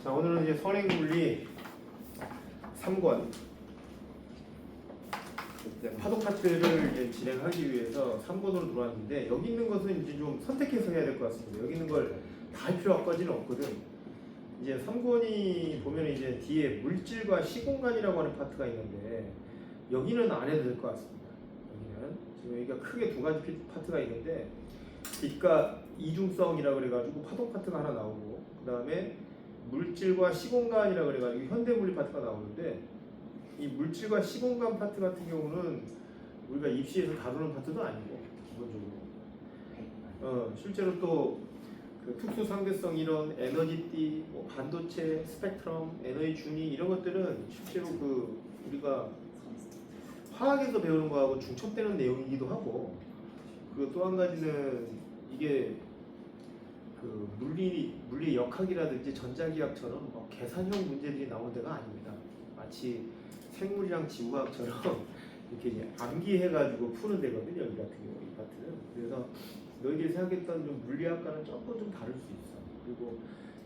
자, 오늘은 이제 선행물리 3권 파동 파트를 이제 진행하기 위해서 3권으로 들어왔는데, 여기 있는 것은 이제 좀 선택해서 해야 될 것 같습니다. 여기 있는 걸 다 할 필요까지는 없거든. 이제 3권이 보면 이제 뒤에 물질과 시공간이라고 하는 파트가 있는데, 여기는 안 해도 될 것 같습니다. 여기는 지금 여기가 크게 두 가지 파트가 있는데, 빛과 이중성이라고 그래가지고 파동 파트가 하나 나오고, 그 다음에 물질과 시공간이라고 그래가지고 현대물리 파트가 나오는데, 이 물질과 시공간 파트 같은 경우는 우리가 입시에서 다루는 파트도 아니고, 기본적으로 실제로 또 그 특수 상대성 이론, 에너지띠, 뭐 반도체, 스펙트럼, 에너지 준위 이런 것들은 실제로 그 우리가 화학에서 배우는 거하고 중첩되는 내용이기도 하고, 그리고 또 한 가지는 이게 그 물리 역학이라든지 전자기학처럼 뭐 계산형 문제들이 나오는 데가 아닙니다. 마치 생물이랑 지구학처럼 이렇게 이제 암기해가지고 푸는 데거든요. 여기 같은 경우 이 파트는. 그래서 너희들이 생각했던 좀 물리학과는 조금 좀 다를 수 있어. 그리고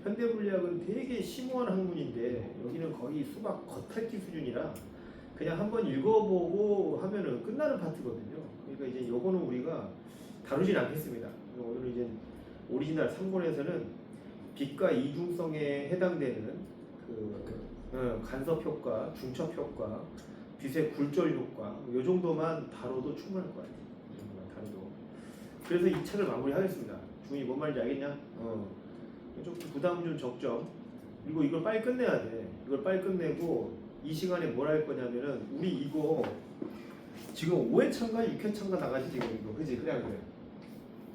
현대 물리학은 되게 심오한 학문인데, 여기는 거의 수학 겉핥기 수준이라 그냥 한번 읽어보고 하면은 끝나는 파트거든요. 그러니까 이제 요거는 우리가 다루진 않겠습니다. 오늘 이제 오리지널 3권에서는 빛과 이중성에 해당되는 그 간섭 효과, 중첩 효과, 빛의 굴절 효과, 요 정도만 다뤄도 충분할 것 같아요. 이 정도만 다뤄도. 그래서 이 책을 마무리하겠습니다. 중이 뭔 말인지 알겠냐? 좀 부담 좀 적죠. 그리고 이걸 빨리 끝내야 돼. 이걸 빨리 끝내고 이 시간에 뭘 할 거냐면은, 우리 이거 지금 5회차인가 6회차인가 나가지 지금 이거, 그지? 그래 안 그래?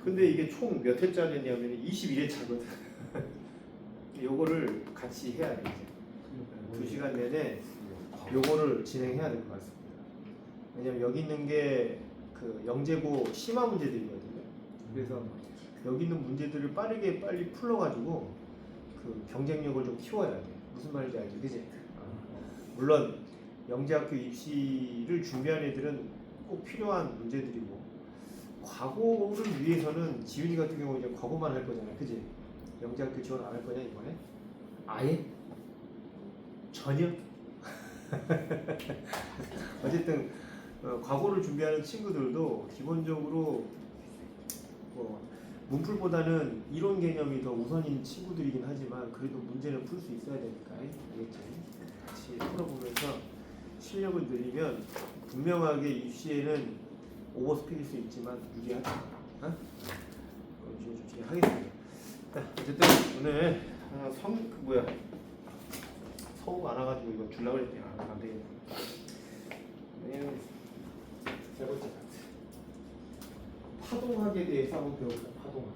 근데 이게 총 몇 회짜리냐면 21회차거든. 요거를 같이 해야 돼 이제. 2시간 내내 요거를 진행해야 될 것 같습니다. 왜냐면 여기 있는 게 그 영재고 심화 문제들이거든요. 그래서 여기 있는 문제들을 빨리 풀어가지고 그 경쟁력을 좀 키워야 돼. 무슨 말인지 알지, 그지? 물론 영재학교 입시를 준비한 애들은 꼭 필요한 문제들이고, 과거를 위해서는 지훈이 같은 경우 이제 과거만 할 거잖아, 그지? 영재학교 지원 안 할 거냐 이번에? 아예? 전혀? 어쨌든 과거를 준비하는 친구들도 기본적으로 뭐 문풀보다는 이론 개념이 더 우선인 친구들이긴 하지만, 그래도 문제는 풀 수 있어야 되니까, 알겠지? 같이 풀어보면서 실력을 늘리면 분명하게 입시에는 오버스펙일 수 있지만 유리하다. 유리 좀 진행하겠습니다. 자, 어쨌든 오늘 서우가 안 와가지고 이거 주려고 했더니 안 되겠네. 세 번째 파트. 파동학에 대해서 한번 배워보자. 파동학.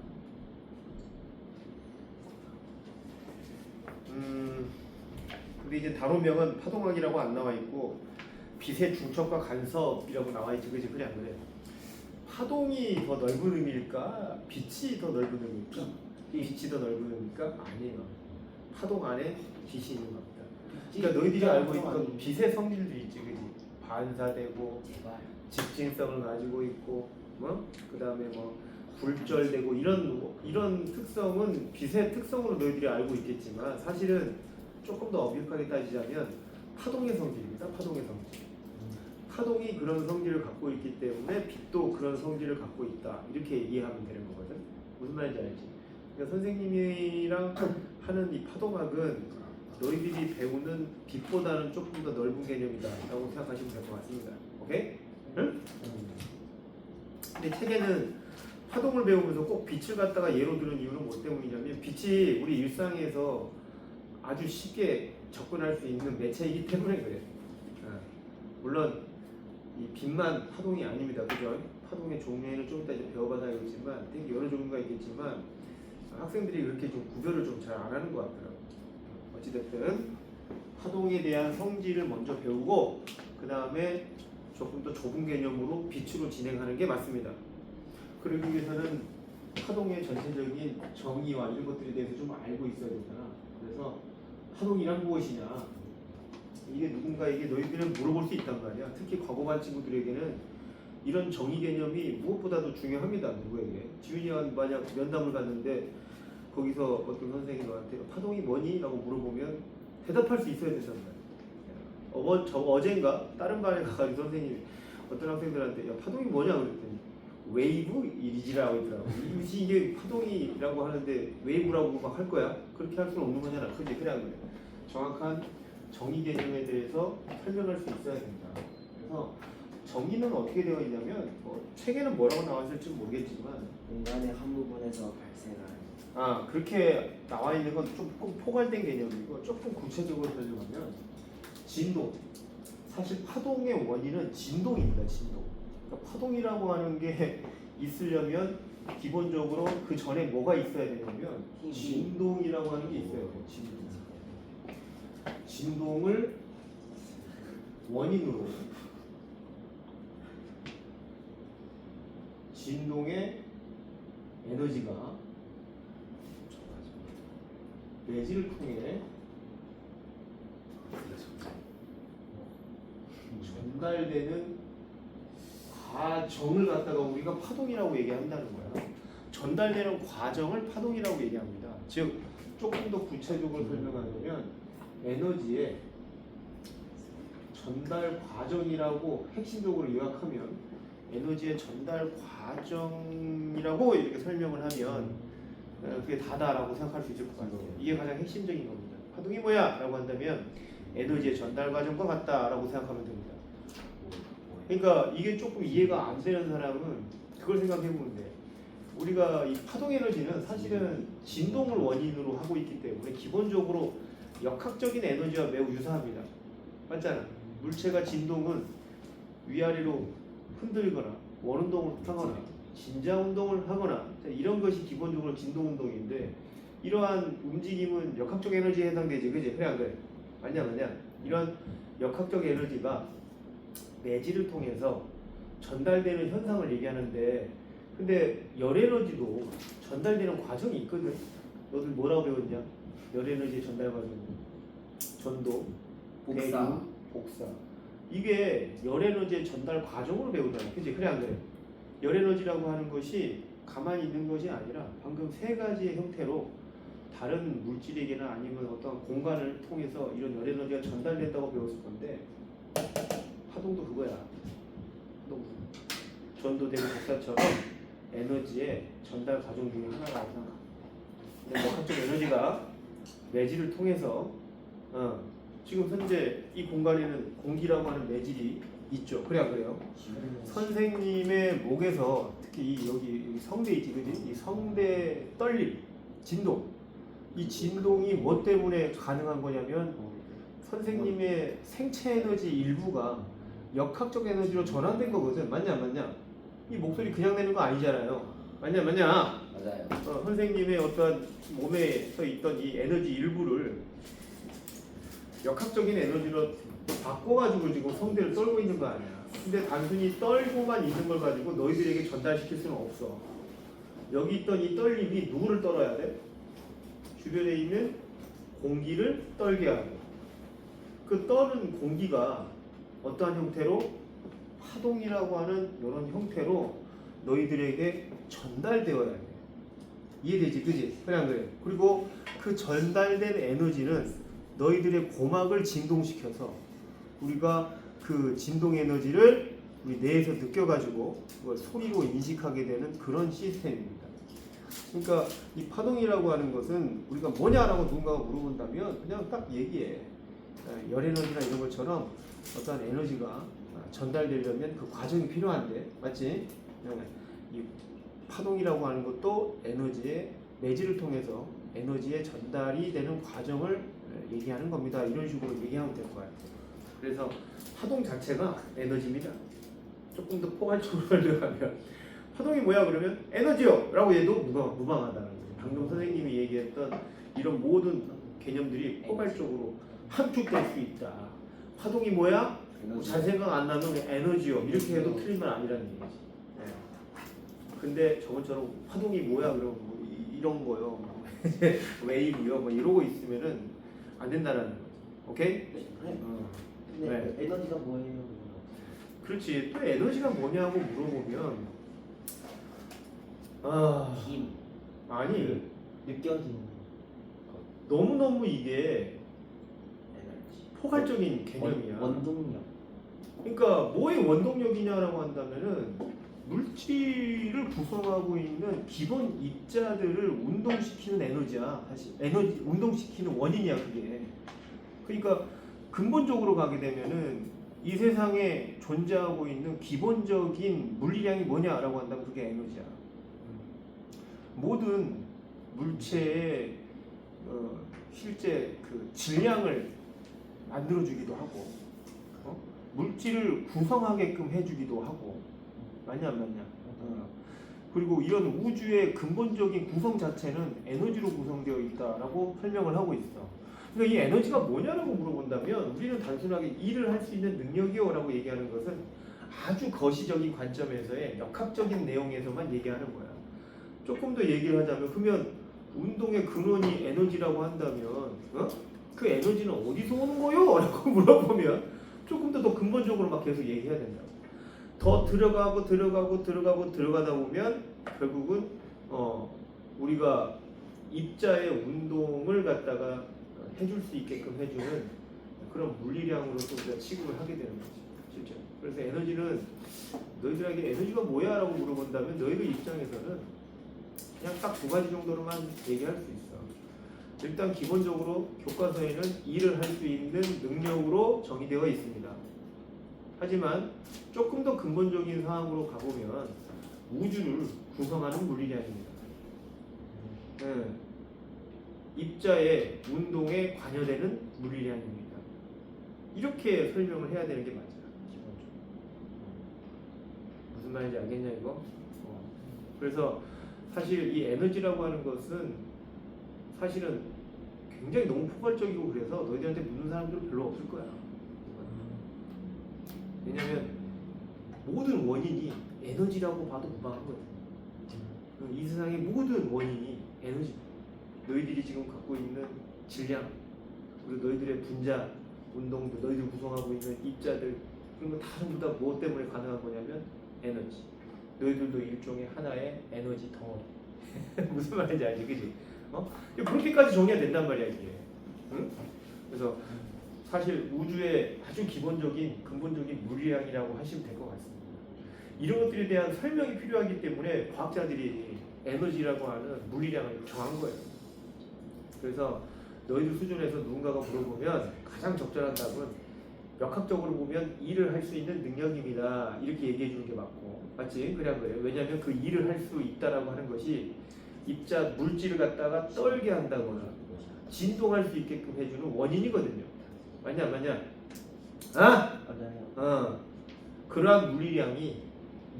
근데 이제 단어명은 파동학이라고 안 나와 있고, 빛의 중첩과 간섭이라고 나와 있지, 그지? 그래 안 그래? 파동이 더 넓은 의미일까? 빛이 더 넓은 의미일까? 빛이 더 넓은 의미일까? 아니에요. 파동 안에 빛이 있는 겁니다. 그러니까 너희들이 알고 있던 빛의 성질들이 있지, 그지? 반사되고, 직진성을 가지고 있고, 그 다음에 뭐 굴절되고, 이런 특성은 빛의 특성으로 너희들이 알고 있겠지만, 사실은 조금 더 엄격하게 따지자면 파동의 성질입니다. 파동의 성질. 파동이 그런 성질을 갖고 있기 때문에 빛도 그런 성질을 갖고 있다, 이렇게 이해하면 되는 거거든. 무슨 말인지 알지? 그러니까 선생님이랑 하는 이 파동학은 너희들이 배우는 빛보다는 조금 더 넓은 개념이다 라고 생각하시면 될 것 같습니다. 오케이? 응? 근데 책에는 파동을 배우면서 꼭 빛을 갖다가 예로 드는 이유는 뭐 때문이냐면, 빛이 우리 일상에서 아주 쉽게 접근할 수 있는 매체이기 때문에 그래. 물론 이 빛만 파동이 아닙니다. 그죠? 파동의 종류에는 좀 이따 이제 배워봐서 알겠지만 되게 여러 종류가 있겠지만, 학생들이 그렇게 좀 구별을 좀 잘 안 하는 것 같더라고요. 어찌됐든 파동에 대한 성질을 먼저 배우고, 그 다음에 조금 더 좁은 개념으로 빛으로 진행하는 게 맞습니다. 그러기 위해서는 파동의 전체적인 정의와 이런 것들에 대해서 좀 알고 있어야 되잖아. 그래서 파동이란 무엇이냐, 이게 누군가에게 너희들은 물어볼 수 있단 말이야. 특히 과거반 친구들에게는 이런 정의 개념이 무엇보다도 중요합니다. 누구에게? 지훈이가 만약 면담을 갔는데 거기서 어떤 선생님이 너한테 파동이 뭐니? 라고 물어보면 대답할 수 있어야 된단 말이야. 어젠가 다른 반에 가가지고 선생님이 어떤 학생들한테 야 파동이 뭐냐 그랬더니 웨이브 이리지라고 있더라고. 이게 파동이라고 하는데 웨이브라고 막 할 거야? 그렇게 할 수는 없는 거잖아. 그지? 그래 안 그래? 정확한 정의 개념에 대해서 설명할 수 있어야 된다. 그래서 정의는 어떻게 되어 있냐면 책에는 뭐라고 나왔을지 모르겠지만 공간의 한 부분에서 발생한 그렇게 나와 있는 건 조금 포괄된 개념이고 조금 구체적으로 설명하면 진동. 사실 파동의 원인은 진동입니다. 진동. 그러니까 파동이라고 하는 게 있으려면 기본적으로 그 전에 뭐가 있어야 되냐면 진동이라고 하는 게 있어야 돼요. 진동. 진동을 원인으로 진동의 에너지가 내지를 통해 전달되는 과정을 갖다가 우리가 파동이라고 얘기한다는 거야. 전달되는 과정을 파동이라고 얘기합니다. 즉 조금 더 구체적으로 설명하자면 에너지의 전달 과정이라고 핵심적으로 요약하면 에너지의 전달 과정이라고 이렇게 설명을 하면 그게 다다라고 생각할 수 있을 것 같아요. 이게 가장 핵심적인 겁니다. 파동이 뭐야? 라고 한다면 에너지의 전달 과정과 같다라고 생각하면 됩니다. 그러니까 이게 조금 이해가 안 되는 사람은 그걸 생각해 보면 돼. 우리가 이 파동 에너지는 사실은 진동을 원인으로 하고 있기 때문에 기본적으로 역학적인 에너지와 매우 유사합니다. 맞잖아. 물체가 진동은 위아래로 흔들거나 원운동을 하거나 진자운동을 하거나 이런 것이 기본적으로 진동운동인데 이러한 움직임은 역학적 에너지에 해당되지. 그지? 그래 안 그래? 맞냐? 이런 역학적 에너지가 내지를 통해서 전달되는 현상을 얘기하는데 근데 열에너지도 전달되는 과정이 있거든. 너들 뭐라고 배웠냐? 열에너지 전달 과정. 전도, 복사. 복사. 이게 열에너지의 전달 과정으로 배우잖아. 그치? 그래 안 그래? 열에너지라고 하는 것이 가만히 있는 것이 아니라 방금 세 가지의 형태로 다른 물질에게나 아니면 어떤 공간을 통해서 이런 열에너지가 전달된다고 배웠을 건데 파동도 그거야. 전도되는 복사처럼 에너지의 전달 과정 중에 하나라고 생각합니다. 근데 역학적 에너지가 내지를 통해서 지금 현재 이 공간에는 공기라고 하는 내질이 있죠. 그래 안 그래요? 선생님의 목에서 특히 여기 성대 있지, 그지? 이 성대 떨림, 진동. 이 진동이 뭐 때문에 가능한 거냐면 선생님의 생체 에너지 일부가 역학적 에너지로 전환된 거거든. 맞냐? 이 목소리 그냥 내는 거 아니잖아요. 맞냐? 맞아요. 선생님의 어떤 몸에 서 있던 이 에너지 일부를 역학적인 에너지로 바꿔가지고 지금 성대를 떨고 있는 거 아니야. 근데 단순히 떨고만 있는 걸 가지고 너희들에게 전달시킬 수는 없어. 여기 있던 이 떨림이 누구를 떨어야 돼? 주변에 있는 공기를 떨게 하고 그 떠는 공기가 어떠한 형태로 파동이라고 하는 이런 형태로 너희들에게 전달되어야 돼. 이해되지? 그지? 그래 안 그래? 그리고 그 전달된 에너지는 너희들의 고막을 진동시켜서 우리가 그 진동 에너지를 우리 뇌에서 느껴가지고 그걸 소리로 인식하게 되는 그런 시스템입니다. 그러니까 이 파동이라고 하는 것은 우리가 뭐냐라고 누군가가 물어본다면 그냥 딱 얘기해. 열에너지나 이런 것처럼 어떤 에너지가 전달되려면 그 과정이 필요한데, 맞지? 이 파동이라고 하는 것도 에너지의 내지를 통해서 에너지의 전달이 되는 과정을 얘기하는 겁니다. 이런 식으로 얘기하면 될 것 같아요. 그래서 파동 자체가 에너지입니다. 조금 더 포괄적으로 설명하면 파동이 뭐야 그러면 에너지요! 라고 해도 무방하다는 거죠. 방금 선생님이 얘기했던 이런 모든 개념들이 포괄적으로 함축될 수 있다. 파동이 뭐야? 잘 생각 안 나면 에너지요. 이렇게 해도 틀린 말 아니라는 얘기지. 네. 근데 저번처럼 파동이 뭐야? 그러면 뭐 이런 거요. 웨이브요. 뭐 이러고 있으면은 안 된다는 거죠. 오케이? 근데 에너지가 뭐예요? 그렇지. 또 에너지가 뭐냐고 물어보면 힘. 아니 느껴지는 너무너무 이게 에너지. 포괄적인 개념이야. 원동력. 그러니까 뭐의 원동력이냐라고 한다면은 물질을 구성하고 있는 기본 입자들을 운동시키는 에너지야. 사실 에너지 운동시키는 원인이야 그게. 그러니까 근본적으로 가게 되면은 이 세상에 존재하고 있는 기본적인 물리량이 뭐냐라고 한다면 그게 에너지야. 모든 물체의 실제 그 질량을 만들어주기도 하고, 물질을 구성하게끔 해주기도 하고, 맞냐 안 맞냐? 그리고 이런 우주의 근본적인 구성 자체는 에너지로 구성되어 있다라고 설명을 하고 있어. 그러니까 이 에너지가 뭐냐라고 물어본다면 우리는 단순하게 일을 할 수 있는 능력이요라고 얘기하는 것은 아주 거시적인 관점에서의 역학적인 내용에서만 얘기하는 거야. 조금 더 얘기를 하자면 그러면 운동의 근원이 에너지라고 한다면 그 에너지는 어디서 오는 거요? 라고 물어보면 조금 더 근본적으로 막 계속 얘기해야 된다. 더 들어가다 보면 결국은 우리가 입자의 운동을 갖다가 해줄 수 있게끔 해주는 그런 물리량으로서 우리가 취급을 하게 되는 거지 실제. 그래서 에너지는 너희들에게 에너지가 뭐야? 라고 물어본다면 너희들 입장에서는 그냥 딱 두 가지 정도로만 얘기할 수 있어. 일단 기본적으로 교과서에는 일을 할 수 있는 능력으로 정의되어 있습니다. 하지만 조금 더 근본적인 상황으로 가보면 우주를 구성하는 물리량입니다. 입자의 운동에 관여되는 물리량입니다. 이렇게 설명을 해야 되는 게 맞아요. 기본적으로. 무슨 말인지 알겠냐 이거? 그래서 사실 이 에너지라고 하는 것은 사실은 굉장히 너무 포괄적이고 그래서 너희들한테 묻는 사람들은 별로 없을 거야. 왜냐면 모든 원인이 에너지라고 봐도 무방하거든. 이 세상의 모든 원인이 에너지. 너희들이 지금 갖고 있는 질량, 그리고 너희들의 분자, 운동도, 너희들 구성하고 있는 입자들, 그런 거 다 전부 다 무엇 때문에 가능한 거냐면 에너지. 너희들도 일종의 하나의 에너지 덩어리. 무슨 말인지 알지, 그지? 그렇게까지 정의가 된단 말이야 이게. 응? 그래서 사실 우주의 아주 기본적인 근본적인 물리량이라고 하시면 될 것 같습니다. 이런 것들에 대한 설명이 필요하기 때문에 과학자들이 에너지라고 하는 물리량을 정한 거예요. 그래서 너희들 수준에서 누군가가 물어보면 가장 적절한 답은 역학적으로 보면 일을 할 수 있는 능력입니다. 이렇게 얘기해 주는 게 맞고, 맞지? 그래 한 거예요. 왜냐하면 그 일을 할 수 있다라고 하는 것이 입자 물질을 갖다가 떨게 한다거나 진동할 수 있게끔 해주는 원인이거든요. 맞냐 안 맞냐? 맞아요. 그러한 물리량이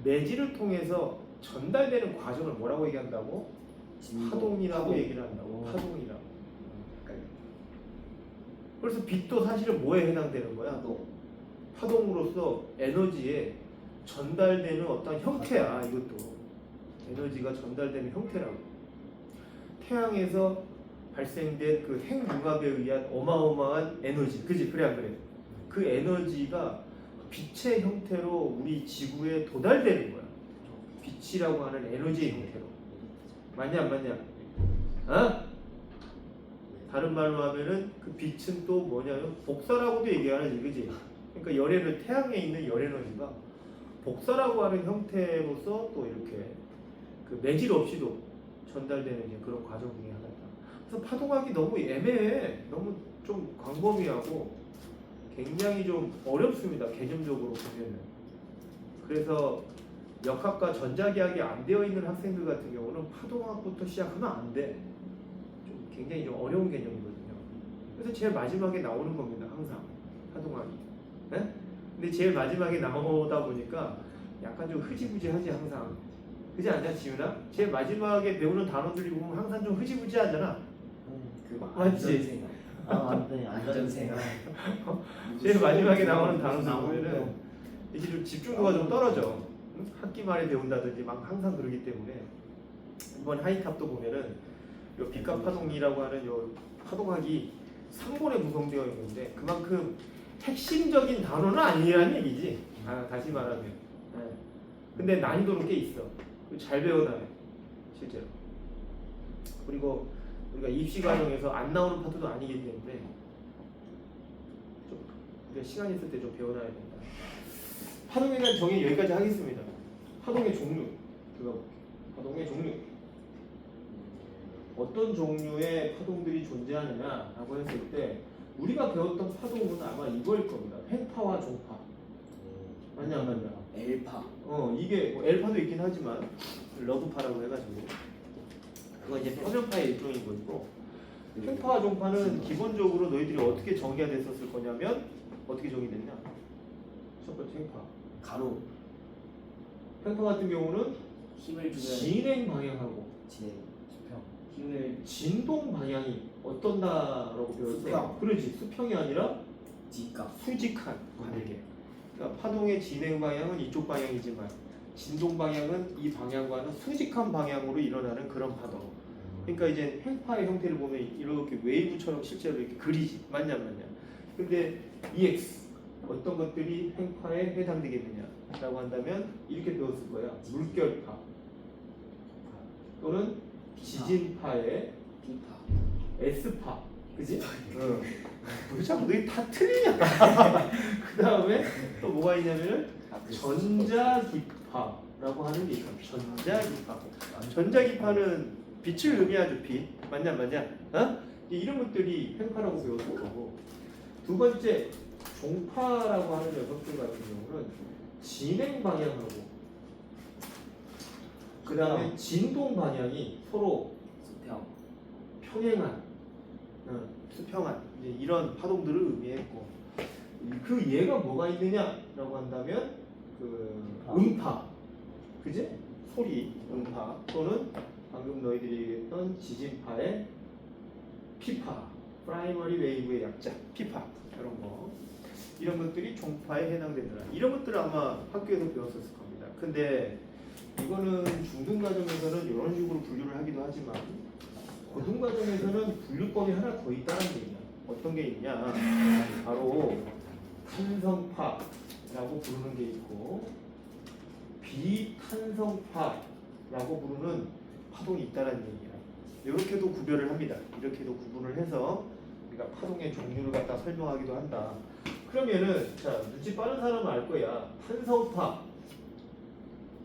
매질을 통해서 전달되는 과정을 뭐라고 얘기한다고? 파동이라고 얘기를 한다고. 파동이라고. 그래서 빛도 사실은 뭐에 해당되는 거야? 파동으로서 에너지에 전달되는 어떤 형태야. 이것도 에너지가 전달되는 형태라고. 태양에서 발생된 그 핵융합에 의한 어마어마한 에너지, 그지? 그래 안 그래? 그 에너지가 빛의 형태로 우리 지구에 도달되는 거야. 빛이라고 하는 에너지의 형태로. 맞냐 안 맞냐? 다른 말로 하면은 그 빛은 또 뭐냐면 복사라고도 얘기하지, 그지? 그러니까 열에는 태양에 있는 열 에너지가 복사라고 하는 형태로서 또 이렇게 그 매질 없이도 전달되는 그런 과정 중에 하나다. 그래서 파동하기 너무 애매해. 너무 좀 광범위하고 굉장히 좀 어렵습니다. 개념적으로 보면은. 그래서 역학과 전자기학이 안 되어 있는 학생들 같은 경우는 파동학부터 시작하면 안 돼. 좀 굉장히 좀 어려운 개념이거든요. 그래서 제일 마지막에 나오는 겁니다. 항상 파동학이. 네? 근데 제일 마지막에 나오다 보니까 약간 좀 흐지부지하지 항상. 그지 않냐 지윤아? 제일 마지막에 배우는 단어들이 보면 항상 좀 흐지부지하잖아. 맞지? 안돼 안전생활. 제일 마지막에 나오는 단어들 보면은 이게 좀 집중도가 좀 떨어져. 학기 말에 배운다든지 막 항상 그러기 때문에 이번 하이탑도 보면은 요 빛과 파동이라고 하는 요 파동학이 3권에 구성되어 있는데 그만큼 핵심적인 단어는 아니라는 얘기지. 다시 말하면. 근데 난이도는 꽤 있어. 잘 배워나요 실제로. 그리고 우리가 입시 과정에서 안 나오는 파트도 아니기 때문에 좀 우리가 시간 있을 때 좀 배워놔야 된다. 파동에 대한 정의 여기까지 하겠습니다. 파동의 종류 들어볼게요. 파동의 종류. 어떤 종류의 파동들이 존재하느냐라고 했을 때 우리가 배웠던 파동은 아마 이거일 겁니다. 횡파와 종파. 맞냐 안 맞냐? 엘파. 이게 뭐 엘파도 있긴 하지만 러브파라고 해가지고 그거 이제 표면파의 일종인 거고 횡파와 종파는 기본적으로 너희들이 어떻게 정의가 됐었을 거냐면 어떻게 정의됐냐? 첫 번째 횡파. 가로. 횡파 같은 경우는 힘을 주면 진행 방향하고 진행. 수평. 힘을 진동 방향이 어떤다라고 배웠어? 수평. 그렇지. 수평이 아니라 직각. 수직한 관계. 그러니까 파동의 진행 방향은 이쪽 방향이지만 진동 방향은 이 방향과는 수직한 방향으로 일어나는 그런 파동. 그러니까 이제 횡파의 형태를 보면 이렇게 웨이브처럼 실제로 이렇게 그리지. 맞냐 맞냐. 근데 EX 어떤 것들이 횡파에 해당되겠느냐라고 한다면 이렇게 배웠을 거야. 물결파 또는 지진파의 B파. S파. 그지? 응. 왜 자꾸 너희 다 틀리냐? 그 다음에 또 뭐가 있냐면은 전자기파라고 하는 게 있어. 전자기파. 전자기파는 빛을 의미하죠. 빛. 맞냐 맞냐? 어? 이런 것들이 횡파라고 배웠을 거고. 두 번째 종파라고 하는 녀석들 같은 경우는 진행 방향하고 그 다음에 진동 방향이 서로 수평. 평행한, 수평한 이제 이런 파동들을 의미했고 그 예가 뭐가 있느냐라고 한다면 그 음파, 그지? 소리, 음파 또는 방금 너희들이 얘기했던 지진파의 피파, 프라이머리 웨이브의 약자, 피파 이런 거 이런 것들이 종파에 해당되더라. 이런 것들을 아마 학교에서 배웠었을 겁니다. 근데 이거는 중등 과정에서는 이런 식으로 분류를 하기도 하지만 고등 과정에서는 분류법이 하나 더 있다는 게 있냐? 어떤 게 있냐? 바로 탄성파라고 부르는 게 있고 비탄성파라고 부르는 파동이 있다는 얘기야. 이렇게도 구별을 합니다. 이렇게도 구분을 해서 우리가 파동의 종류를 갖다 설명하기도 한다. 그러면은 자 눈치 빠른 사람은 알 거야. 탄성파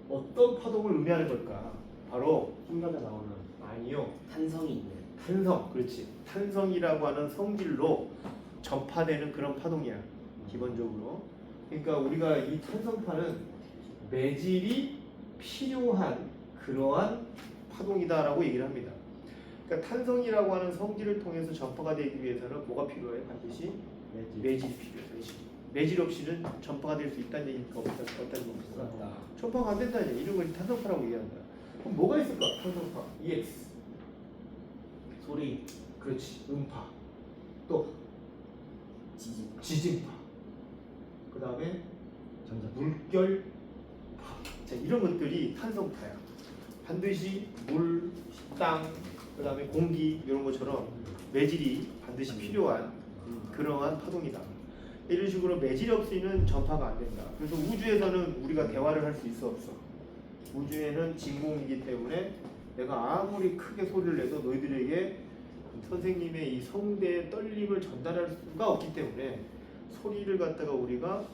어떤 파동을 의미하는 걸까? 바로 힘가가 나오는 아니요. 탄성이 있는. 탄성, 그렇지. 탄성이라고 하는 성질로 전파되는 그런 파동이야. 기본적으로. 그러니까 우리가 이 탄성파는 매질이 필요한 그러한 파동이다라고 얘기를 합니다. 그러니까 탄성이라고 하는 성질을 통해서 전파가 되기 위해서는 뭐가 필요해? 반드시 매질이 필요해. 매질 없이는 전파가 될 수 있다는 얘기니까 어떤 겁니까? 전파가 안 된다는 얘기. 이런 걸 탄성파라고 얘기한다. 그럼 뭐가 있을까? 탄성파, EX. 소리, 그렇지. 음파. 또 지진. 지진파. 그 다음에 전자. 물결파. 자, 이런 것들이 탄성파야. 반드시 물, 땅, 그 다음에 공기 이런 것처럼 매질이 반드시 필요한 그러한 파동이다. 이런 식으로 매질이 없이는 전파가 안 된다. 그래서 우주에서는 우리가 대화를 할 수 있어 없어? 우주에는 진공이기 때문에 내가 아무리 크게 소리를 내도 너희들에게 선생님의 이 성대의 떨림을 전달할 수가 없기 때문에 소리를 갖다가 우리가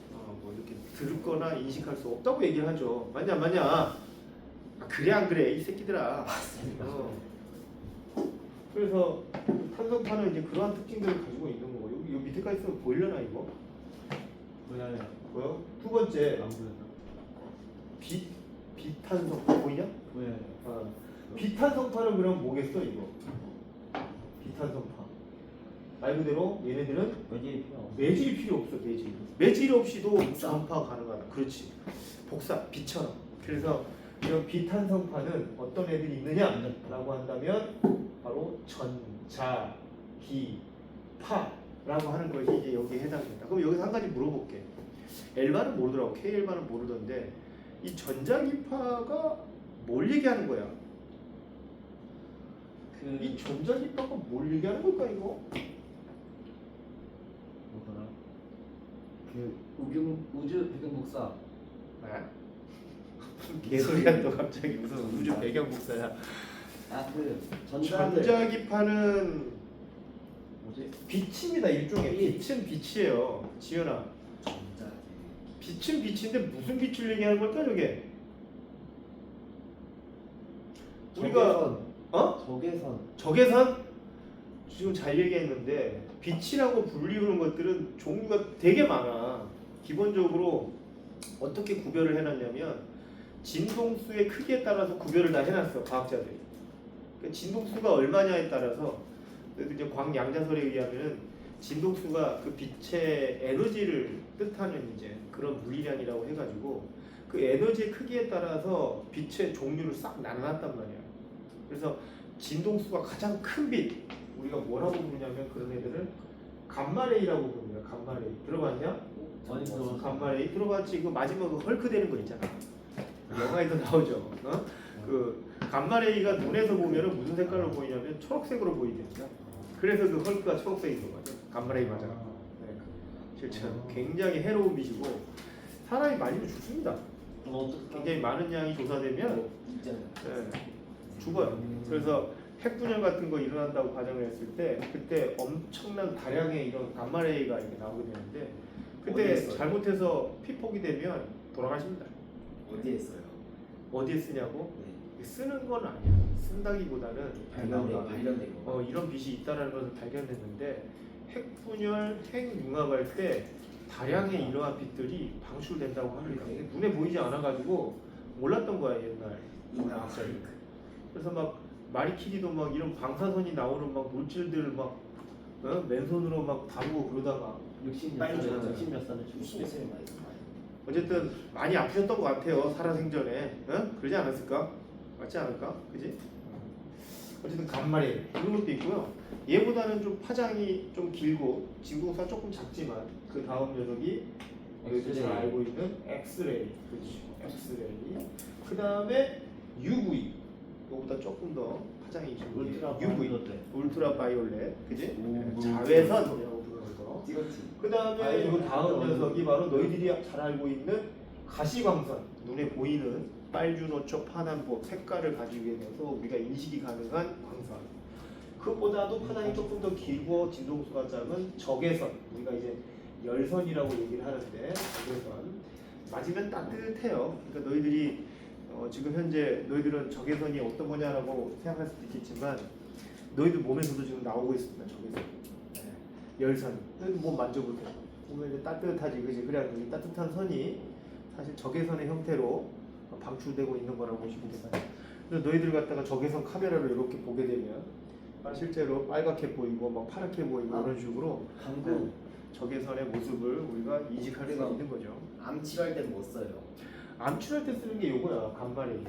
뭐 이렇게 듣거나 인식할 수 없다고 얘기를 하죠. 맞냐 맞냐? 그래 안 그래 이 새끼들아. 맞습니다. 그래서 탄성파는 이제 그러한 특징들을 가지고 있는 거고 여기 밑에까지 있으면 보이려나 이거? 뭐야? 보여? 두 번째 안 보여. 비탄성파 보이냐? 보여요. 비탄성파는 그럼 뭐겠어 이거? 비탄성파 말 그대로 얘네들은 매질이 필요 없어. 매질이 필요 없어. 매질 없이도 전파가 가능하다. 그렇지. 복사 비처럼. 그래서 이런 비탄성파는 어떤 애들이 있느냐라고 한다면 바로 전자기파라고 하는 것이 이제 여기에 해당된다. 그럼 여기서 한 가지 물어볼게. L반은 모르더라고. K-L반은 모르던데 이 전자기파가 뭘 얘기하는 거야? 이 전자기파가 뭘 얘기하는 걸까 이거? 뭐더라? 그 우주 배경복사. 개소리야 또 갑자기 무슨 우주 배경 복사야. 아그 전자들 전자기파는 뭐지? 빛입니다. 일종의 빛은 빛이에요. 지연아, 전자. 빛은 빛인데 무슨 빛을 얘기하는 걸까 저게? 우리가 적외선 적외선 지금 잘 얘기했는데 빛이라고 불리우는 것들은 종류가 되게 많아. 기본적으로 어떻게 구별을 해놨냐면 진동수의 크기에 따라서 구별을 다 해놨어 과학자들이. 그러니까 진동수가 얼마냐에 따라서 이제 광양자설에 의하면은 진동수가 그 빛의 에너지를 뜻하는 이제 그런 물리량이라고 해가지고 그 에너지의 크기에 따라서 빛의 종류를 싹 나눠놨단 말이야. 그래서 진동수가 가장 큰 빛 우리가 뭐라고 부르냐면 그런 애들을 감마레이라고 부릅니다. 감마레이 들어봤냐? 많이 들어봤어. 감마레이 들어봤지? 그 마지막 그 헐크 되는 거 있잖아. 영화에도 나오죠. 그 감마레이가 눈에서 보면은 무슨 색깔로 보이냐면 초록색으로 보이거든요. 그래서 그 헐크가 초록색인 거죠. 감마레이 맞아. 네. 실제 굉장히 해로운 빛이고 사람이 맞으면 죽습니다. 굉장히 많은 양이 조사되면 있잖아요. 네, 죽어요. 그래서 핵분열 같은 거 일어난다고 가정을 했을 때 그때 엄청난 다량의 이런 감마레이가 이렇게 나오게 되는데 그때 어디에 써요? 잘못해서 피폭이 되면 돌아가십니다. 어디에 써요? 어디에 쓰냐고? 네. 쓰는 건 아니야. 쓴다기보다는 발견된 거. 이런 빛이 있다는 것을 발견했는데 핵분열, 핵융합할 때 다량의 이러한 빛들이 방출된다고 합니다. 이게 눈에 보이지 않아가지고 몰랐던 거야 옛날 과학자들. 그래서 막 마리키리도 막 이런 방사선이 나오는 막 물질들을 막 맨손으로 막 다루고 그러다가 60몇 빨리 살, 줬잖아요. 60몇 살에 죽었어. 수시에서 많이 써요. 어쨌든 많이 아프셨던 것 같아요 살아생전에. 그러지 않았을까? 맞지 않을까? 그지? 어쨌든 간말이 이런 것도 있고요. 얘보다는 좀 파장이 좀 길고 진공수가 조금 작지만 그 다음 녀석이 여기서 잘 알고 있는 엑스레이. 그렇지. 엑스레이. 그 다음에 UV. 이거보다 조금 더 파장이 좀 울트라 UV. 바이올렛. 울트라 바이올렛. 그지? 오, 자외선이라고 부르는 거. 찍었지. 그 다음에 이 다음 녀석이 바로 너희들이 잘 알고 있는 가시광선. 눈에 보이는 빨주노초 파남보 색깔을 가지고 있어서 우리가 인식이 가능한 광선. 그것보다도 파장이 조금 더 길고 진동수가 작은 적외선. 우리가 이제 열선이라고 얘기를 하는데 적외선. 맞으면 따뜻해요. 그러니까 너희들이 지금 현재 너희들은 적외선이 어떤 거냐라고 생각할 수도 있겠지만 너희들 몸에서도 지금 나오고 있습니다. 적외선. 네. 열선. 너희들 몸 만져보세요. 보면 이제 따뜻하지, 그지? 그래야 이 따뜻한 선이 사실 적외선의 형태로 방출되고 있는 거라고 보시면 됩니다. 그래서 너희들 갖다가 적외선 카메라로 이렇게 보게 되면 실제로 빨갛게 보이고 막 파랗게 보이고 이런 식으로 방금 적외선의 모습을 우리가 이직할 수 있는 거죠. 암 치료할 땐 못 써요. 암 치료할 때 쓰는 게 요거야, 간말이.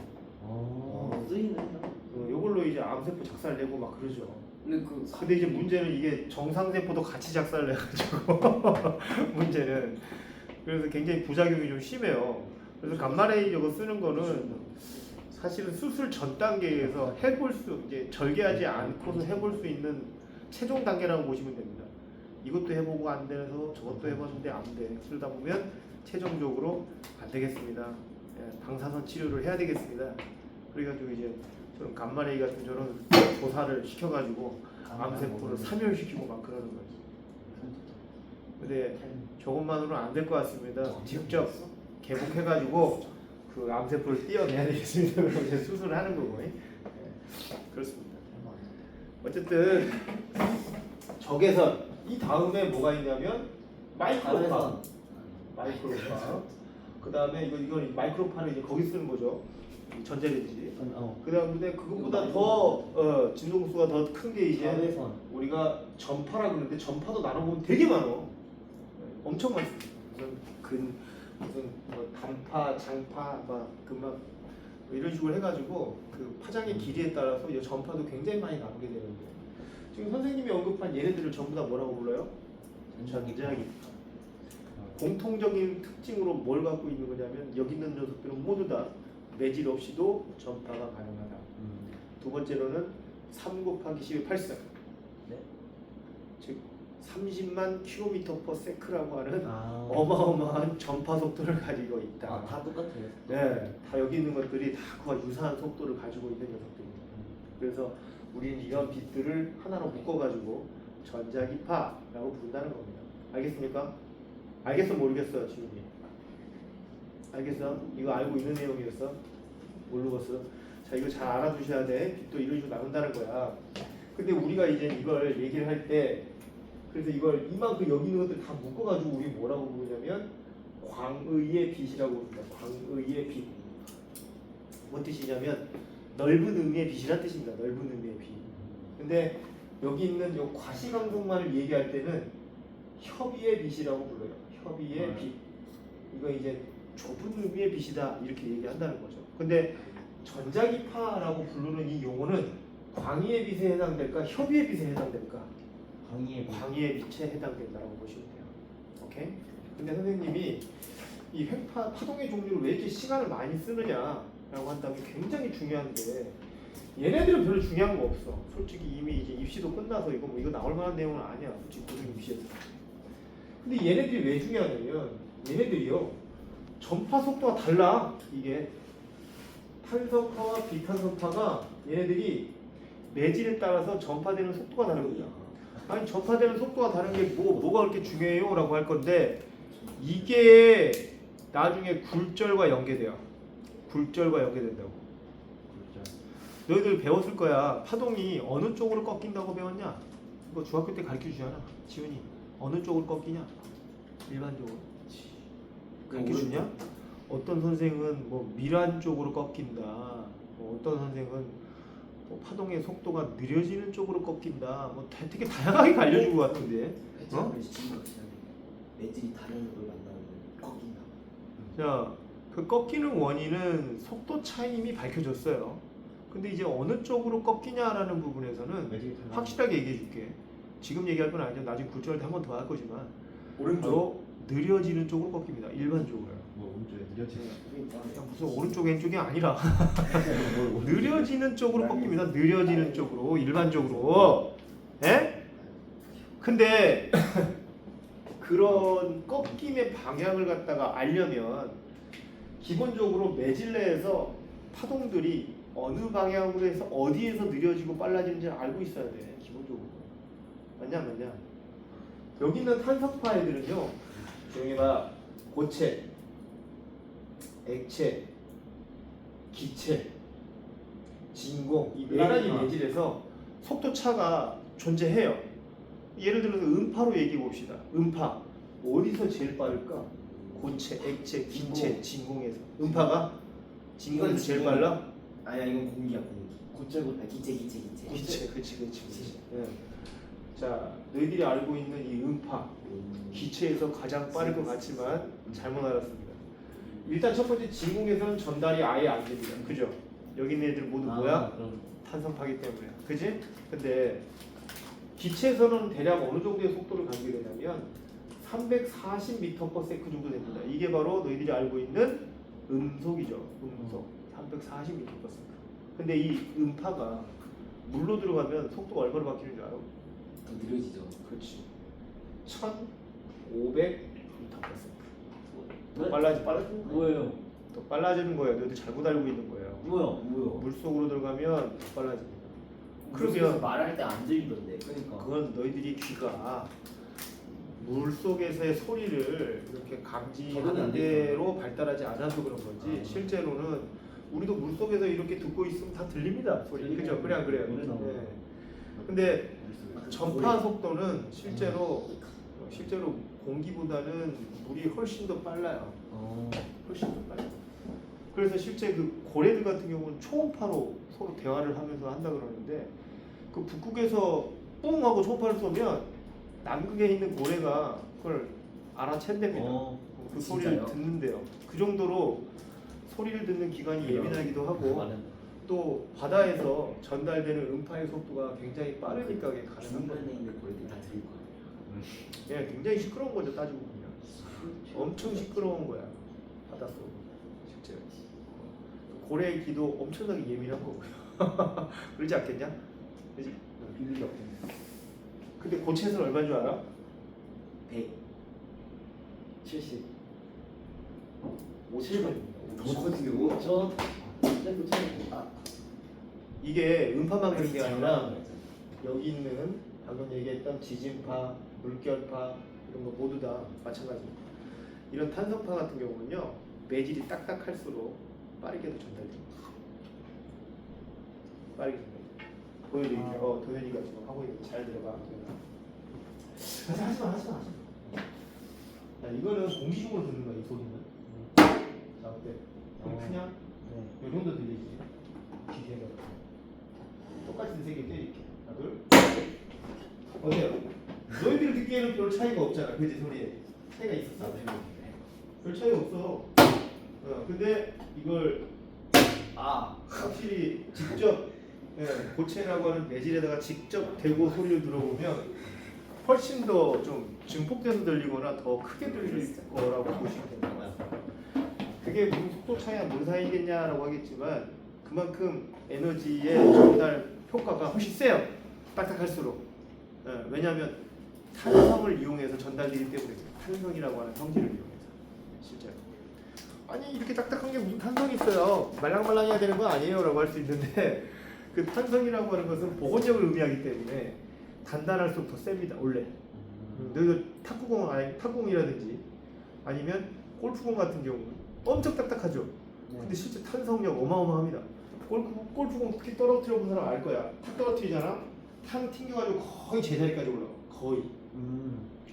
쓰이네. 요걸로 이제 암세포 작살내고 막 그러죠. 근데 근데 이제 문제는 이게 정상세포도 같이 작살내가지고 문제는 그래서 굉장히 부작용이 좀 심해요. 그래서 감마레이 저거 쓰는 거는 사실은 수술 전 단계에서 해볼 수 이제 절개하지 않고서 해볼 수 있는 최종 단계라고 보시면 됩니다. 이것도 해보고 안 돼서 저것도 해봤는데 안 돼. 그러다 보면 최종적으로 안 되겠습니다. 예, 방사선 치료를 해야 되겠습니다. 그래가지고 이제 저런 감마레이 같은 저런 조사를 시켜가지고 암세포를 사멸시키고 막 그러는 거지. 근데 저것만으로는 안 될 것 같습니다. 직접 개복해가지고 그 암세포를 떼어내야 되겠습니다. 그래서 이제 수술을 하는 거고. 예. 그렇습니다. 어쨌든 적외선 이 다음에 뭐가 있냐면 마이크로파. 마이크로파. 그 다음에 이건 마이크로파는 이제 거기 쓰는 거죠. 전자레인지. 그 다음에 그것보다 더 진동수가 더 큰 게 이제 자외선. 우리가 전파라 그러는데 전파도 나눠보면 되게 많어. 엄청 많습니다. 무슨 뭐 단파, 장파, 막 이런 식으로 해가지고 그 파장의 길이에 따라서 이 전파도 굉장히 많이 나오게 되는데 지금 선생님이 언급한 얘네들을 전부 다 뭐라고 불러요? 전자기파. 공통적인 특징으로 뭘 갖고 있는 거냐면 여기 있는 녀석들은 모두 다 매질 없이도 전파가 가능하다. 두 번째로는 3 곱하기 10의 8승. 네? 즉 30만 km/s라고 하는 아. 어마어마한 전파 속도를 가지고 있다. 다 똑같아요. 네, 다 여기 있는 것들이 다 그와 유사한 속도를 가지고 있는 녀석들입니다. 그래서 우리는 이런 빛들을 하나로 묶어가지고 전자기파라고 부른다는 겁니다. 알겠습니까? 알겠어 모르겠어 지훈이? 알겠어? 이거 알고 있는 내용이었어? 모르겠어? 자 이거 잘 알아두셔야 돼. 빛도 이런 식으로 나눈다는 거야. 근데 우리가 이제 이걸 얘기를 할 때 그래서 이걸 이만큼 여기 있는 것들 다 묶어가지고 우리 뭐라고 부르냐면 광의의 빛이라고 부릅니다. 광의의 빛. 뭔 뜻이냐면 넓은 의미의 빛이란 뜻입니다. 넓은 의미의 빛. 근데 여기 있는 요 과시광선만을 얘기할 때는 협의의 빛이라고 불러요. 협의의 빛. 이거 이제 좁은 의미의 빛이다 이렇게 얘기한다는 거죠. 근데 전자기파라고 부르는 이 용어는 광의의 빛에 해당될까? 협의의 빛에 해당될까? 광의의 빛에 해당된다고 보시면 돼요. 오케이? 근데 선생님이 이 횡파 파동의 종류를 왜 이렇게 시간을 많이 쓰느냐라고 한다면 굉장히 중요한 게 얘네들은 별로 중요한 거 없어. 솔직히 이미 이제 입시도 끝나서 이거 뭐 이거 나올 만한 내용은 아니야. 솔직히 고등 입시에서. 근데 얘네들이 왜 중요하냐면 얘네들이요 전파 속도가 달라. 이게 탄성파와 비탄성파가 얘네들이 매질에 따라서 전파되는 속도가 다릅니다. 아니 전파되는 속도가 다른 게 뭐가 그렇게 중요해요? 라고 할 건데 이게 나중에 굴절과 연계돼요. 굴절과 연계된다고. 너희들 배웠을 거야. 파동이 어느 쪽으로 꺾인다고 배웠냐? 이거 중학교 때 가르쳐 주잖아. 지훈이 어느 쪽으로 꺾이냐? 일반적으로 가르쳐 주냐? 어떤 선생은 뭐 미란 쪽으로 꺾인다. 뭐 어떤 선생은 뭐 파동의 속도가 느려지는 쪽으로 꺾인다. 뭐 되게 다양하게 알려준 것 같은데. 어? 매질이 다른 걸 만나면 꺾인다. 자, 그 꺾이는 원인은 속도 차이임이 밝혀졌어요. 근데 이제 어느 쪽으로 꺾이냐라는 부분에서는 확실하게 얘기해 줄게. 지금 얘기할 건 아니죠. 나중에 굴절할 때 한 번 더 할 거지만 바로 느려지는 쪽으로 꺾입니다. 일반적으로. 뭐 오른쪽에 느려지는. 무슨 오른쪽 왼쪽이 아니라 느려지는 쪽으로 꺾입니다. 느려지는 쪽으로 일반적으로. 예? 근데 그런 꺾임의 방향을 갖다가 알려면 기본적으로 매질 내에서 파동들이 어느 방향으로 해서 어디에서 느려지고 빨라지는지 알고 있어야 돼. 기본적으로. 맞냐 안 맞냐? 여기 있는 탄성파 애들은요. 조용히 봐. 고체, 액체, 기체, 진공 이 네 가지 매질에서 속도 차가 존재해요. 예를 들어서 음파로 얘기해 봅시다. 음파 어디서 제일 빠를까? 고체, 액체, 기체, 진공에서. 음파가 진공에서 제일 빨라? 아니야 이건 공기야 공기. 고체고 기체. 기체, 그치. 예. 자, 너희들이 알고 있는 이 음파 기체에서 가장 빠를 것 같지만 잘못 알았습니다. 일단 첫 번째 진공에서는 전달이 아예 안 됩니다. 그죠? 여기 있는 애들 모두 뭐야? 탄성파기 때문에. 그지? 근데 기체에서는 대략 어느 정도의 속도를 가지게 되냐면 340m/s 정도 됩니다. 이게 바로 너희들이 알고 있는 음속이죠. 음속. 340m/s. 근데 이 음파가 물로 들어가면 속도가 얼마로 바뀌는 줄 알아? 더 느려지죠. 그렇지. 1,500m/s. 더 빨라지는 거야. 뭐예요? 더 빨라지는 거예요. 너희들 잘못 알고 있는 거예요. 뭐야? 물 속으로 들어가면 더 빨라집니다. 그러면 그러면 말할 때 안 들리던데. 그러니까. 그건 너희들이 귀가 물 속에서의 소리를 이렇게 감지하는 대로 발달하지 않아서 그런 거지. 실제로는 우리도 물 속에서 이렇게 듣고 있으면 다 들립니다. 소리. 그죠? 그래요. 네. 근데 전파 속도는 실제로 공기보다는 물이 훨씬 더 빨라요. 훨씬 더 빨라요. 그래서 실제 그 고래들 같은 경우는 초음파로 서로 대화를 하면서 한다 그러는데 그 북극에서 뿡 하고 초음파를 쏘면 남극에 있는 고래가 그걸 알아챈답니다. 그 소리를 진짜요? 듣는데요. 그 정도로 소리를 듣는 기관이 예민하기도 하고 또 바다에서 전달되는 음파의 속도가 굉장히 빠르니까 그게 가능한 중간에 거예요. 있는 고래들 다 들릴 거예요. 예, 굉장히 시끄러운 거죠 따지고 보면. 엄청 시끄러운 거야 바닷속 실제로. 고래의 귀도 엄청나게 예민한 거고요. 그러지 않겠냐? 그지? 비밀이 없네. 근데 고체에서는 얼마인 줄 알아? 100. 70. 5,000원입니다. 더 커지고. 저 근데 고체. 이게 음파만 그런 게 아니라 여기 있는 방금 얘기했던 지진파, 물결파 이런 거 모두 다 마찬가지입니다. 이런 탄성파 같은 경우는요 매질이 딱딱할수록 빠르게도 전달됩니다. 빠르게 전달됩니다. 보여드릴게요. 도현이가 지금 하고 있는 거 잘 들어봐. 하지마. 자, 이거는 공기 중으로 듣는 거야 이 소리는. 자 어때? 소리 크냐? 네. 요 정도 들리지? 기계가 똑같은 세개 때릴게. 하나 둘. 어때요? 너희들이 듣기에는 별 차이가 없잖아. 그지 소리에 차이가 있었어? 별 차이가 없어. 근데 이걸 확실히 직접 고체라고 하는 매질에다가 직접 대고 소리를 들어보면 훨씬 더 좀 증폭돼서 들리거나 더 크게 들릴 거라고 보시면 됩니다. 그게 무슨 속도 차이야 뭔 사이겠냐라고 하겠지만 그만큼 에너지의 전달 효과가 훨씬 세요. 딱딱할수록. 왜냐하면 탄성을 이용해서 전달되기 때문에 탄성이라고 하는 성질을 이용해서 실제로. 아니 이렇게 딱딱한 게 무슨 탄성이 있어요. 말랑말랑해야 되는 거 아니에요 라고 할 수 있는데 그 탄성이라고 하는 것은 복원력을 의미하기 때문에 단단할수록 더 셉니다 원래. 너희들 탁구공이라든지 아니면 골프공 같은 경우는 엄청 딱딱하죠. 근데 실제 탄성력 어마어마합니다. 골프공 특히 떨어뜨려 본 사람 알 거야. 탁 떨어뜨리잖아. 탁 튕겨가지고 거의 제자리까지 올라가. 거의.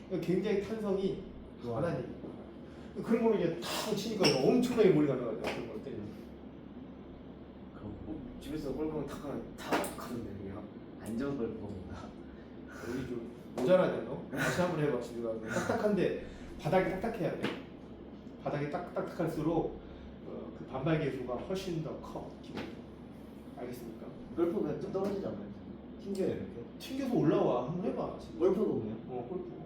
그러니까 굉장히 탄성이 강하다는 얘기. 그런 거를 이제 탁 치니까 엄청나게 멀리 가는 거죠. 그런 걸 때리면. 그럼 집에서 꼴깍 탁하면 하는데 그냥 앉아서 꼴깍인가? 우리 좀 모자라냐 너? 다시 한번 해봐 집에 가서. 딱딱한데 바닥이 딱딱해야 돼. 바닥이 딱딱할수록 그 반발 계수가 훨씬 더 커. 기본적으로. 알겠습니까? 골프가 좀 떨어지지 않아요? 튕겨요 이렇게? 튕겨서 올라와. 한번 해봐. 지금. 골프공이요? 골프공.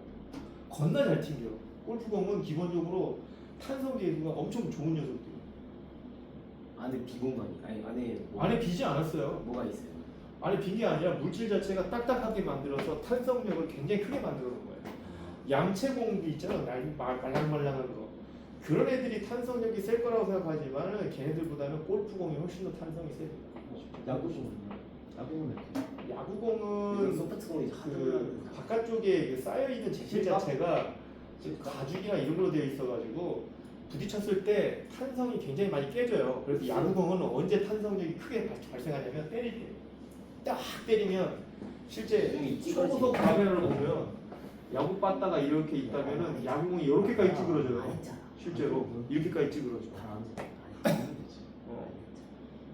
겁나 잘 튕겨. 골프공은 기본적으로 탄성 계수가 엄청 좋은 녀석들이에요. 안에 빈 공간이 안에 안에 비지 않았어요. 뭐가 있어요? 안에 빈 게 아니라 물질 자체가 딱딱하게 만들어서 탄성력을 굉장히 크게 만들어 놓은 거예요. 양채공도 있잖아. 말랑말랑한 거. 그런 애들이 탄성력이 셀 거라고 생각하지만 걔네들보다는 골프공이 훨씬 더 탄성이 셉니다. 야구공은 이렇게? 야구공은 소프트공이 그 바깥쪽에 그 쌓여 있는 재질 자체가 가죽이나 이런 걸로 되어 있어가지고 부딪혔을 때 탄성이 굉장히 많이 깨져요. 그래서 야구공은 언제 탄성력이 크게 발생하냐면 때릴 때, 딱 때리면 실제 초고속 가면을 보면 야구 빠따가 이렇게 있다면은 야구공이 이렇게까지 찌그러져요. 실제로 이렇게까지 찌그러져.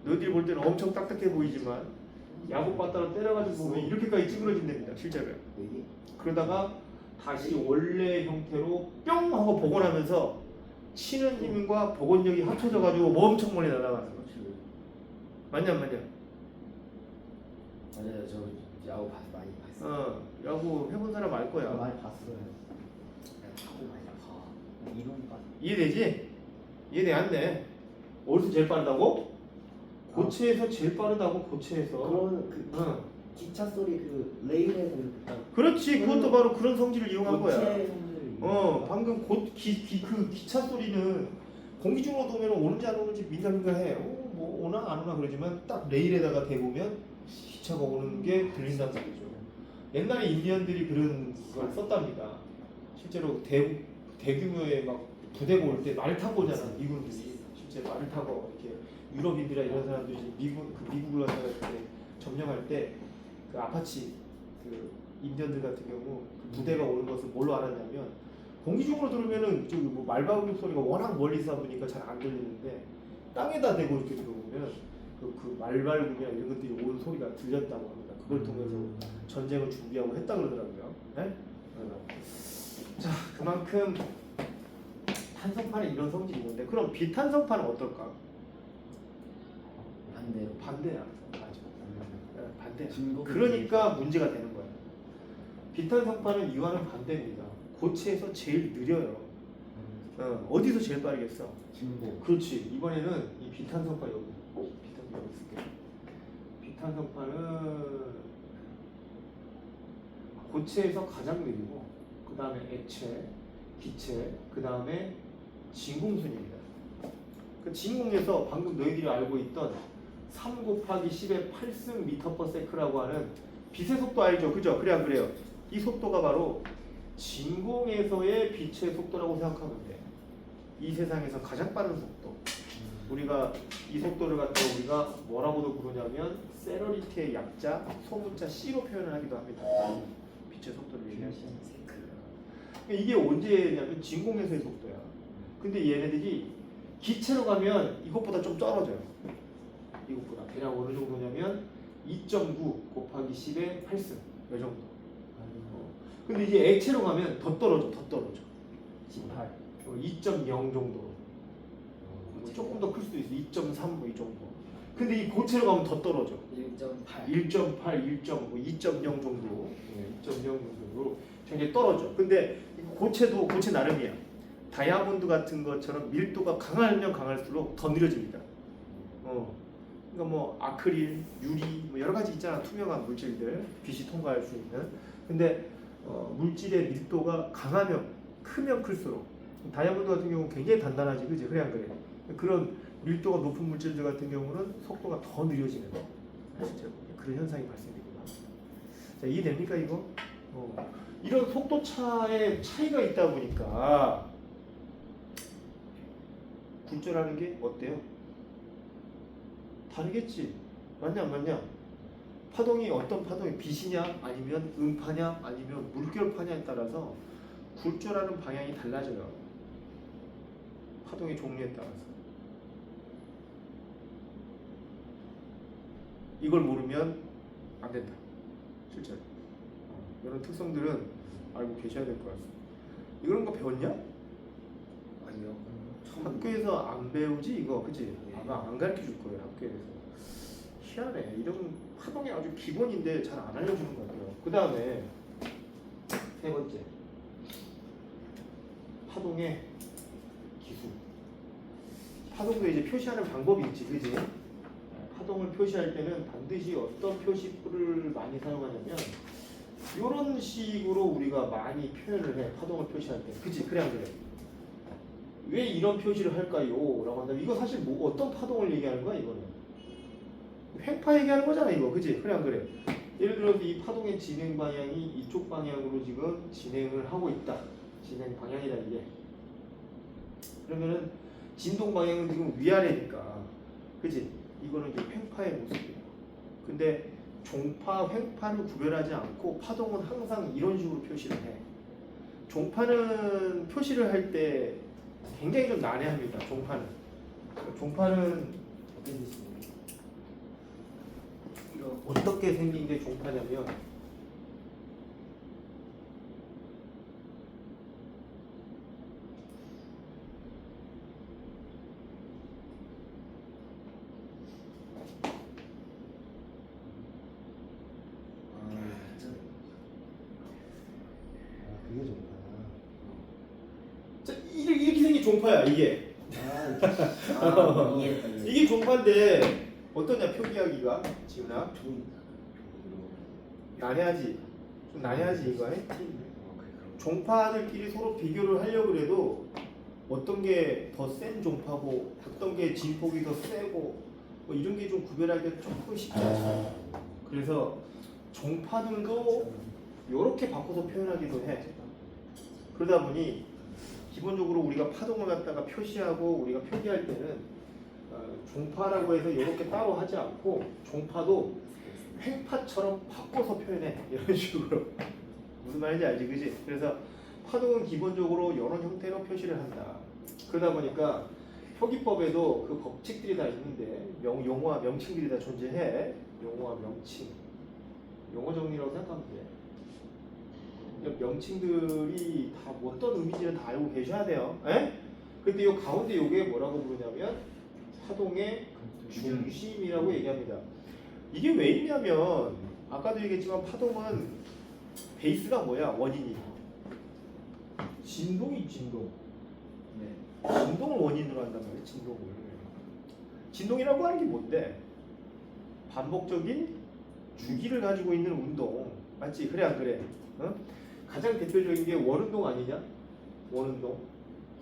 너희들이 볼 때는 엄청 딱딱해 보이지만 야구 빠따로 때려가지고 보면 이렇게까지 찌그러진답니다. 실제로요. 그러다가 다시 원래 형태로 뿅 하고 복원하면서 치는 힘과 복원력이 합쳐져가지고 엄청 멀리 날아가는 거죠. 맞냐 안 맞냐? 맞아요. 저 야구 많이 봤어요. 야구 해본 사람 알 거야. 많이 봤어요. 야구 많이 봐. 이론까지. 이해되지? 이해돼 안 돼? 어디서 제일 빠르다고? 고체에서 제일 빠르다고 고체에서. 그런 그 기차 소리 그 레일에서 이렇게 딱. 그렇지. 그것도 바로 그런 성질을 이용한 거야. 고체 성질을 방금 그 기차 소리는 공기 중으로 오면 오는지 안 오는지 민감민감해. 뭐 오나 안 오나 그러지만 딱 레일에다가 대보면 기차가 오는 게 들린단 말이죠. 옛날에 인디언들이 그런 걸 썼답니다. 실제로 대규모의 막 부대가 올 때 말을 타고 오잖아. 미군들이 실제 말을 타고 이렇게 유럽인들이나 이런 사람들이 미국을 갖다가 이렇게 점령할 때 그 아파치 그 인디언들 같은 경우 그 부대가 오는 것을 뭘로 알았냐면 공기 중으로 들으면은 저기 뭐 말바구니 소리가 워낙 멀리서 보니까 잘 안 들리는데 땅에다 대고 이렇게 들어보면 그 말발굽이나 이런 것들이 오는 소리가 들렸다고 합니다. 그걸 통해서 전쟁을 준비하고 했다 그러더라고요. 네? 자, 그만큼 탄성파는 이런 성질이 있는데 그럼 비탄성파는 어떨까? 반대야. 맞아. 반대야. 그러니까 문제가 되는 거야. 비탄성파는 이와는 반대입니다. 고체에서 제일 느려요. 어디서 제일 빠르겠어? 진보. 그렇지. 이번에는 이 비탄성파 여기. 비탄성파 여기 쓸게. 비탄성파는 고체에서 가장 느리고 그 다음에 액체, 기체, 그 다음에 진공순입니다. 그 진공에서 방금 너희들이 알고 있던 3 곱하기 10의 8승 미터/세크라고 하는 빛의 속도 알죠? 그죠? 그래 안 그래요? 이 속도가 바로 진공에서의 빛의 속도라고 생각하면 돼. 이 세상에서 가장 빠른 속도. 우리가 이 속도를 갖다 우리가 뭐라고도 부르냐면 세러리티의 약자 소문자 C로 표현을 하기도 합니다. 빛의 속도를 얘기하시는. 이게 언제냐면 진공에서의 속도야. 근데 얘네들이 기체로 가면 이것보다 좀 떨어져요. 이것보다 대략 어느 정도냐면 2.9 곱하기 10의 8승 이 정도. 근데 이제 액체로 가면 더 떨어져. 18. 2.0 정도로. 뭐 조금 더 클 수도 있어. 2.3 뭐 이 정도. 근데 이 고체로 가면 더 떨어져. 1.8. 1.8, 1.9, 2.0 정도. 2.0 정도로 굉장히 떨어져. 근데 고체도 고체 나름이야. 다이아몬드 같은 것처럼 밀도가 강하면 강할수록 더 느려집니다. 그러니까 뭐 아크릴, 유리 뭐 여러 가지 있잖아. 투명한 물질들 빛이 통과할 수 있는. 근데 물질의 밀도가 강하면 크면 클수록 다이아몬드 같은 경우는 굉장히 단단하지, 그지? 그래 안 그래? 그런 밀도가 높은 물질들 같은 경우는 속도가 더 느려지는 실제로 그런 현상이 발생됩니다. 자, 이해됩니까 이거? 이런 속도 차에 차이가 있다 보니까 굴절하는 게 어때요? 다르겠지. 맞냐 안 맞냐? 파동이 어떤 파동이 빛이냐 아니면 음파냐 아니면 물결파냐에 따라서 굴절하는 방향이 달라져요. 파동의 종류에 따라서. 이걸 모르면 안 된다. 실제로. 이런 특성들은 알고 계셔야 될 것 같습니다. 이런 거 배웠냐? 아니요. 학교에서 안 배우지 이거, 그치? 아마 안 가르쳐 줄 거예요 학교에서. 희한해. 이런 파동이 아주 기본인데 잘 안 알려주는 것 같아요. 그 다음에 세 번째, 파동의 기술. 파동도 이제 표시하는 방법이 있지, 그지? 파동을 표시할 때는 반드시 어떤 표시풀을 많이 사용하냐면 이런 식으로 우리가 많이 표현을 해. 파동을 표시할 때, 그지? 그래 안 그래? 왜 이런 표시를 할까요? 라고 한다면 이거 사실 뭐 어떤 파동을 얘기하는 거야 이거는? 횡파 얘기하는 거잖아 이거, 그지? 그래 안 그래? 예를 들어서 이 파동의 진행 방향이 이쪽 방향으로 지금 진행을 하고 있다. 진행 방향이다 이게. 그러면은 진동 방향은 지금 위아래니까, 그지? 이거는 이제 횡파의 모습이에요. 근데 종파, 횡파를 구별하지 않고 파동은 항상 이런 식으로 표시를 해. 종파는 표시를 할 때 굉장히 좀 난해합니다. 종파는 어떻게 생긴 게 종파냐면 그게 좋구나. 자, 이렇게 생긴 종파야 이게. 이해했다. 이게 종파인데 어떠냐 표기하기가 지훈아? 난해하지. 좀 난해하지 이거. 종파들끼리 서로 비교를 하려고 해도 어떤 게 더 센 종파고 어떤 게 진폭이 더 세고 뭐 이런 게 좀 구별하기가 조금 쉽지 않아요. 그래서 종파들도 이렇게 바꿔서 표현하기도 해. 그러다 보니 기본적으로 우리가 파동을 갖다가 표시하고 우리가 표기할 때는 종파라고 해서 이렇게 따로 하지 않고 종파도 횡파처럼 바꿔서 표현해. 이런 식으로. 무슨 말인지 알지, 그지? 그래서 파동은 기본적으로 이런 형태로 표시를 한다. 그러다 보니까 표기법에도 그 법칙들이 다 있는데 용어와 명칭들이 다 존재해. 용어와 명칭. 용어 정리라고 생각하면 돼. 명칭들이 다 어떤 의미인지는 다 알고 계셔야 돼요. 에? 근데 이 가운데 요게 뭐라고 부르냐면 파동의 중심이라고 얘기합니다. 이게 왜 있냐면 아까도 얘기했지만 파동은 베이스가 뭐야? 원인이 진동이 진동. 진동을 원인으로 한단 말이야. 진동을. 진동이라고 하는 게 뭔데? 반복적인 주기를 가지고 있는 운동. 맞지? 그래 안 그래? 어? 가장 대표적인 게 원운동 아니냐? 원운동.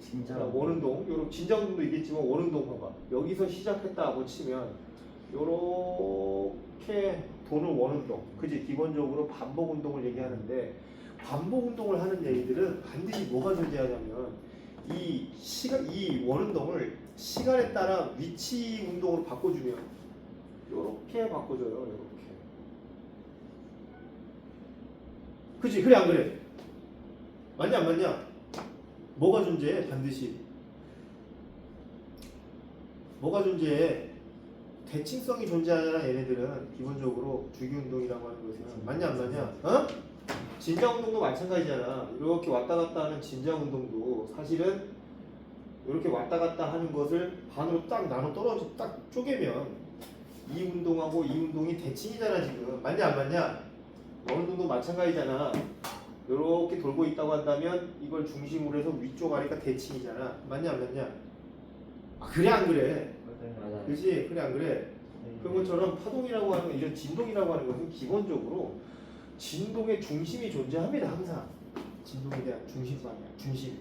진짜. 원운동. 여러분 진자운동도 있겠지만 원운동 봐봐. 여기서 시작했다고 치면 요렇게 도는 원운동, 그지? 기본적으로 반복 운동을 얘기하는데 반복 운동을 하는 얘기들은 반드시 뭐가 존재하냐면 이 원운동을 시간에 따라 위치 운동으로 바꿔주면 요렇게 바꿔줘요. 요렇게. 그치? 그래 안 그래? 맞냐 안 맞냐? 뭐가 존재해? 반드시 뭐가 존재해? 대칭성이 존재하잖아. 얘네들은 기본적으로 주기운동이라고 하는 것은 맞냐 안 맞냐? 어? 진자운동도 마찬가지잖아. 이렇게 왔다 갔다 하는 진자운동도 사실은 이렇게 왔다 갔다 하는 것을 반으로 딱 나눠 떨어져 딱 쪼개면 이 운동하고 이 운동이 대칭이잖아. 지금 맞냐 안 맞냐? 원운동도 마찬가지잖아. 이렇게 돌고 있다고 한다면 이걸 중심으로 해서 위쪽 아래가 대칭이잖아. 맞냐 안 맞냐? 아 그래 안 그래? 맞아요. 그렇지? 그래 안 그래? 그런 것처럼 파동이라고 하는 건 이런 진동이라고 하는 것은 기본적으로 진동의 중심이 존재합니다. 항상 진동에 대한 중심방이야. 중심.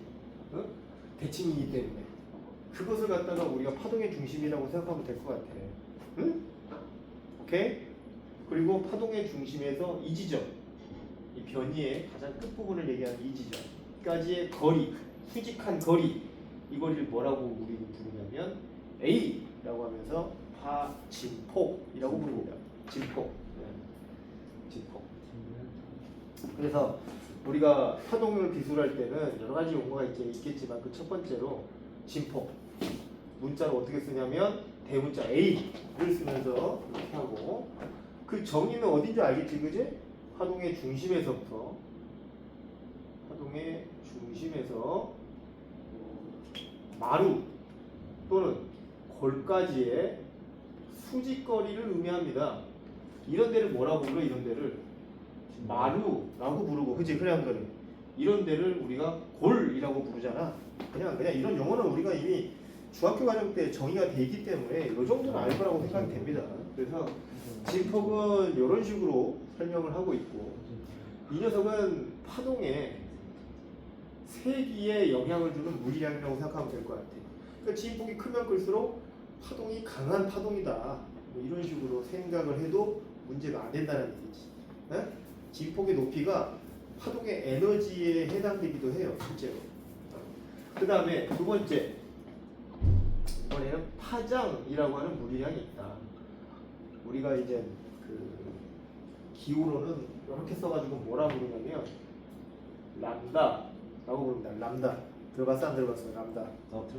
어? 대칭이기 때문에 그것을 갖다가 우리가 파동의 중심이라고 생각하면 될 것 같아. 응? 오케이? 그리고 파동의 중심에서 이 지점, 이 변이의 가장 끝부분을 얘기하는 이 지점까지의 거리, 수직한 거리, 이 거리를 뭐라고 우리는 부르냐면 A라고 하면서 파진폭이라고 부릅니다. 진폭. 네. 진폭. 그래서 우리가 파동을 기술할 때는 여러 가지 용어가 있겠지만 그 첫 번째로 진폭. 문자를 어떻게 쓰냐면 대문자 A를 쓰면서 이렇게 하고 그 정의는 어딘지 알겠지, 그지? 파동의 중심에서부터 마루 또는 골까지의 수직거리를 의미합니다. 이런 데를 뭐라고 불러? 이런 데를 마루라고 부르고, 그치? 그래 한 거니. 이런 데를 우리가 골이라고 부르잖아. 그냥 이런 용어는 우리가 이미 중학교 과정 때 정의가 돼 있기 때문에 이 정도는 알 거라고 생각이 됩니다. 그래서 진폭은 이런 식으로 설명을 하고 있고, 이 녀석은 파동에 세기에 영향을 주는 물리량이라고 생각하면 될 것 같아요. 그러니까 진폭이 크면 클수록 파동이 강한 파동이다. 뭐 이런 식으로 생각을 해도 문제가 안 된다는 얘기지. 에? 진폭의 높이가 파동의 에너지에 해당되기도 해요, 실제로. 그 다음에 두 번째, 이번에는 파장이라고 하는 물리량이 있다. 우리가 이제 그 기호로는 이렇게 써가지고 뭐라 부르냐면 람다라고 부릅니다. 람다. 들어봤어 안 들어봤어? 람다.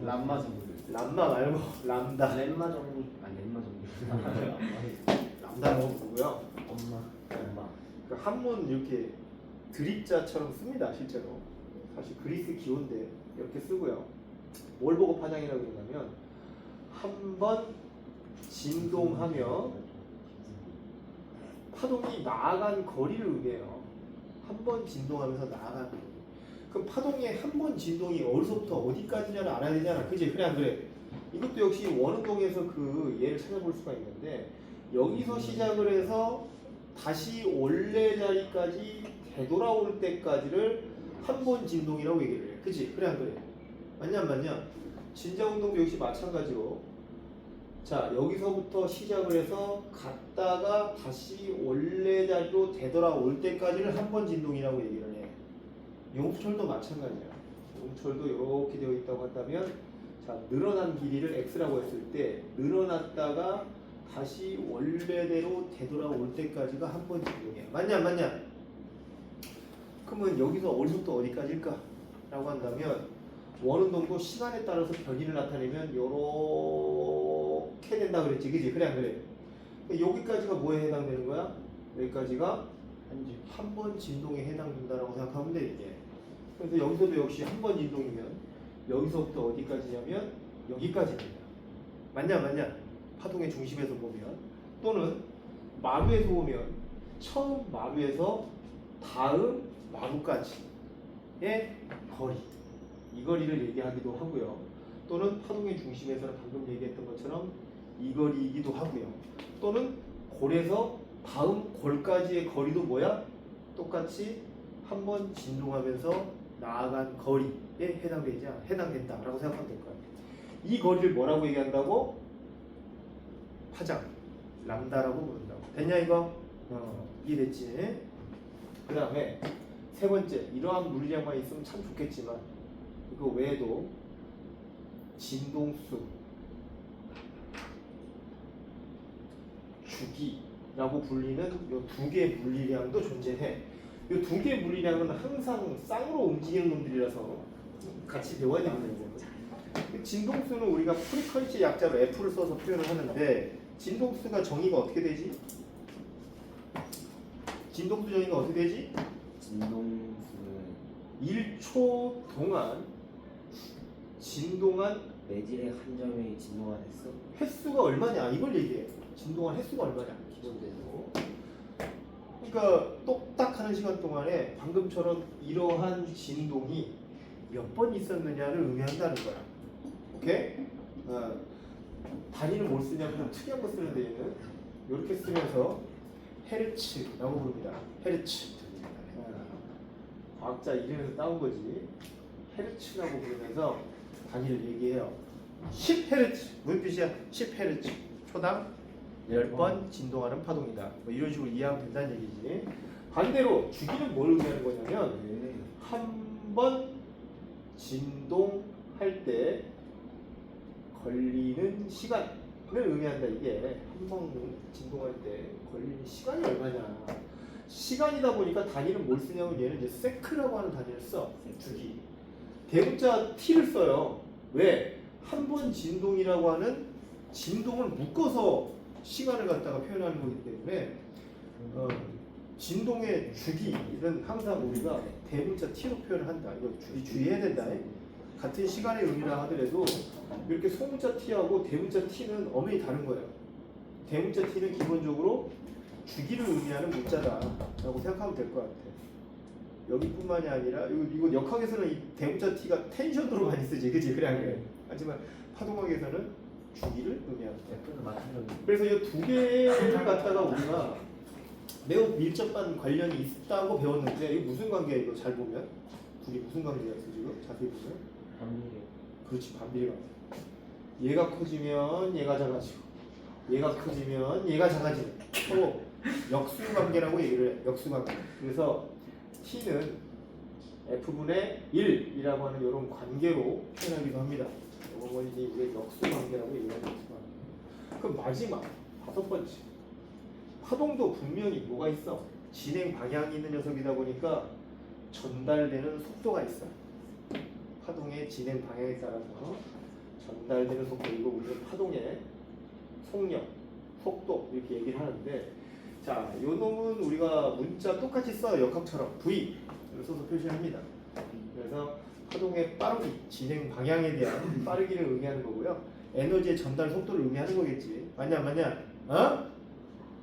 람마 정도. 람마 말고 람다. 렘마 정리. 아 렘마 정리. 람다라고 부르고요. 엄마. 그 한문 이렇게 드립자처럼 씁니다. 실제로. 사실 그리스 기호인데 이렇게 쓰고요. 뭘 보고 파장이라고 그러냐면 한 번 진동하며 파동이 나아간 거리를 의미해요. 한 번 진동하면서 나아간 거리. 그럼 파동의 한 번 진동이 어디서부터 어디까지냐를 알아야 되잖아. 그지? 그래 안 그래? 이것도 역시 원운동에서 그 예를 찾아볼 수가 있는데 여기서 시작을 해서 다시 원래 자리까지 되돌아올 때까지를 한 번 진동이라고 얘기를 해. 그지? 그래 안 그래? 맞냐 안 맞냐? 진자운동도 역시 마찬가지로 자 여기서부터 시작을 해서 갔다가 다시 원래 자리로 되돌아올 때까지를 한 번 진동이라고 얘기를 해. 용철도 마찬가지야. 용철도 이렇게 되어 있다고 한다면 자 늘어난 길이를 x라고 했을 때 늘어났다가 다시 원래대로 되돌아올 때까지가 한 번 진동이야. 맞냐 안 맞냐? 그러면 여기서 어디서부터 어디까지일까? 라고 한다면 원운동도 시간에 따라서 변이를 나타내면 요렇게 된다 그랬지. 그지? 그래 안 그래? 여기까지가 뭐에 해당되는 거야? 여기까지가 한 번 진동에 해당된다라고 생각하면 돼 이게. 그래서 여기서도 역시 한 번 진동이면 여기서부터 어디까지냐면 여기까지입니다. 맞냐 맞냐? 파동의 중심에서 보면 또는 마루에서 보면 처음 마루에서 다음 마루까지의 거리 이 거리를 얘기하기도 하고요. 또는 파동의 중심에서는 방금 얘기했던 것처럼 이 거리이기도 하고요. 또는 골에서 다음 골까지의 거리도 뭐야? 똑같이 한 번 진동하면서 나아간 거리에 해당된다라고 생각하면 될 것 같아요. 이 거리를 뭐라고 얘기한다고? 파장. 람다라고 부른다고. 됐냐 이거? 이해됐지? 그 다음에 세 번째, 이러한 물리량만 있으면 참 좋겠지만 그 외에도 진동수, 주기라고 불리는 이 두 개의 물리량도 존재해. 이 두 개의 물리량은 항상 쌍으로 움직이는 놈들이라서 같이 배워야 되는 거거든. 진동수는 우리가 프리퀀시 약자로 F를 써서 표현을 하는데 진동수가 정의가 어떻게 되지? 진동수 정의가 어떻게 되지? 진동수는 1초 동안 진동한 매질의 한 점이 진동한 횟수. 횟수가 얼마냐 이걸 얘기해. 진동한 횟수가 얼마냐 기본적으로. 그러니까 똑딱하는 시간 동안에 방금처럼 이러한 진동이 몇 번 있었느냐를 의미한다는 거야. 오케이? 단위는 뭘 쓰냐면 좀 특이한 거 쓰는데 얘는 이렇게 쓰면서 헤르츠라고 부릅니다. 헤르츠. 과학자 이름에서 따온 거지. 헤르츠라고 부르면서 단위를 얘기해요. 10헤르츠. 무슨 뜻이야? 10헤르츠. 초당 10번 진동하는 파동이다. 뭐 이런 식으로 이해하면 된다는 얘기지. 반대로 주기는 뭘 의미하는 거냐면 한 번 진동할 때 걸리는 시간을 의미한다. 이게 한 번 진동할 때 걸리는 시간이 얼마냐. 시간이다 보니까 단위는 뭘 쓰냐면 얘는 이제 세크라고 하는 단위를 써. 주기. 대문자 t를 써요. 왜? 한 번 진동이라고 하는 진동을 묶어서 시간을 갖다가 표현하는 거기 때문에 진동의 주기는 항상 우리가 대문자 t로 표현을 한다. 이거 주의해야 된다. 같은 시간의 의미라 하더라도 이렇게 소문자 t하고 대문자 t는 엄연히 다른 거예요. 대문자 t는 기본적으로 주기를 의미하는 문자다라고 생각하면 될 것 같아. 여기뿐만이 아니라 이거 역학에서는 이 대문자 t가 텐션으로 많이 쓰지, 그지? 그래. 하지만 파동학에서는 주기를 의미합니다. F는 마찬가지. 그래서 이 두 개를 갖다가 우리가 매우 밀접한 관련이 있다고 배웠는데 이게 무슨 관계야? 이거 잘 보면 둘이 무슨 관계가 있어 지금? 자세히 보면 반비례. 그렇지, 반비례 관계. 얘가 커지면 얘가 작아지고 얘가 커지면 얘가 작아지는 서로 역수 관계라고 얘기를 해. 역수 관계. 그래서 t는 f분의 1이라고 하는 이런 관계로 표현하기도 합니다. 이건 이제 우리가 역수 관계라고 얘기하는 거죠. 그럼 마지막 다섯 번째, 파동도 분명히 뭐가 있어? 진행 방향이 있는 녀석이다 보니까 전달되는 속도가 있어. 파동의 진행 방향에 따라서 전달되는 속도, 이거 우리는 파동의 속력, 속도 이렇게 얘기를 하는데, 자, 요 놈은 우리가 문자 똑같이 써요. 역학처럼 V를 써서 표시합니다. 그래서 파동의 빠르기, 진행 방향에 대한 빠르기를 의미하는 거고요. 에너지의 전달 속도를 의미하는 거겠지. 맞냐, 맞냐? 어?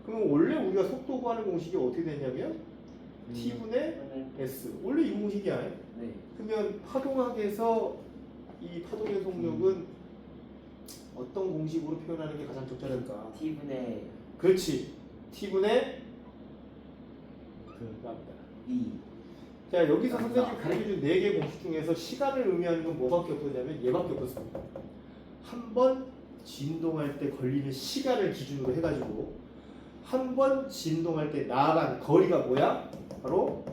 그럼 원래 우리가 속도 구하는 공식이 어떻게 되냐면 T분의 S. 원래 이 공식이야. 네. 그러면 파동학에서 이 파동의 속력은 어떤 공식으로 표현하는 게 가장 적절할까? T분의 그렇지. T분의 랍다. V. 자, 여기서 선생님이 가르쳐준 4개 공식 중에서 시간을 의미하는 건 뭐밖에 없었냐면 얘밖에 없었습니다. 한 번 진동할 때 걸리는 시간을 기준으로 해가지고 한 번 진동할 때 나아간 거리가 뭐야? 바로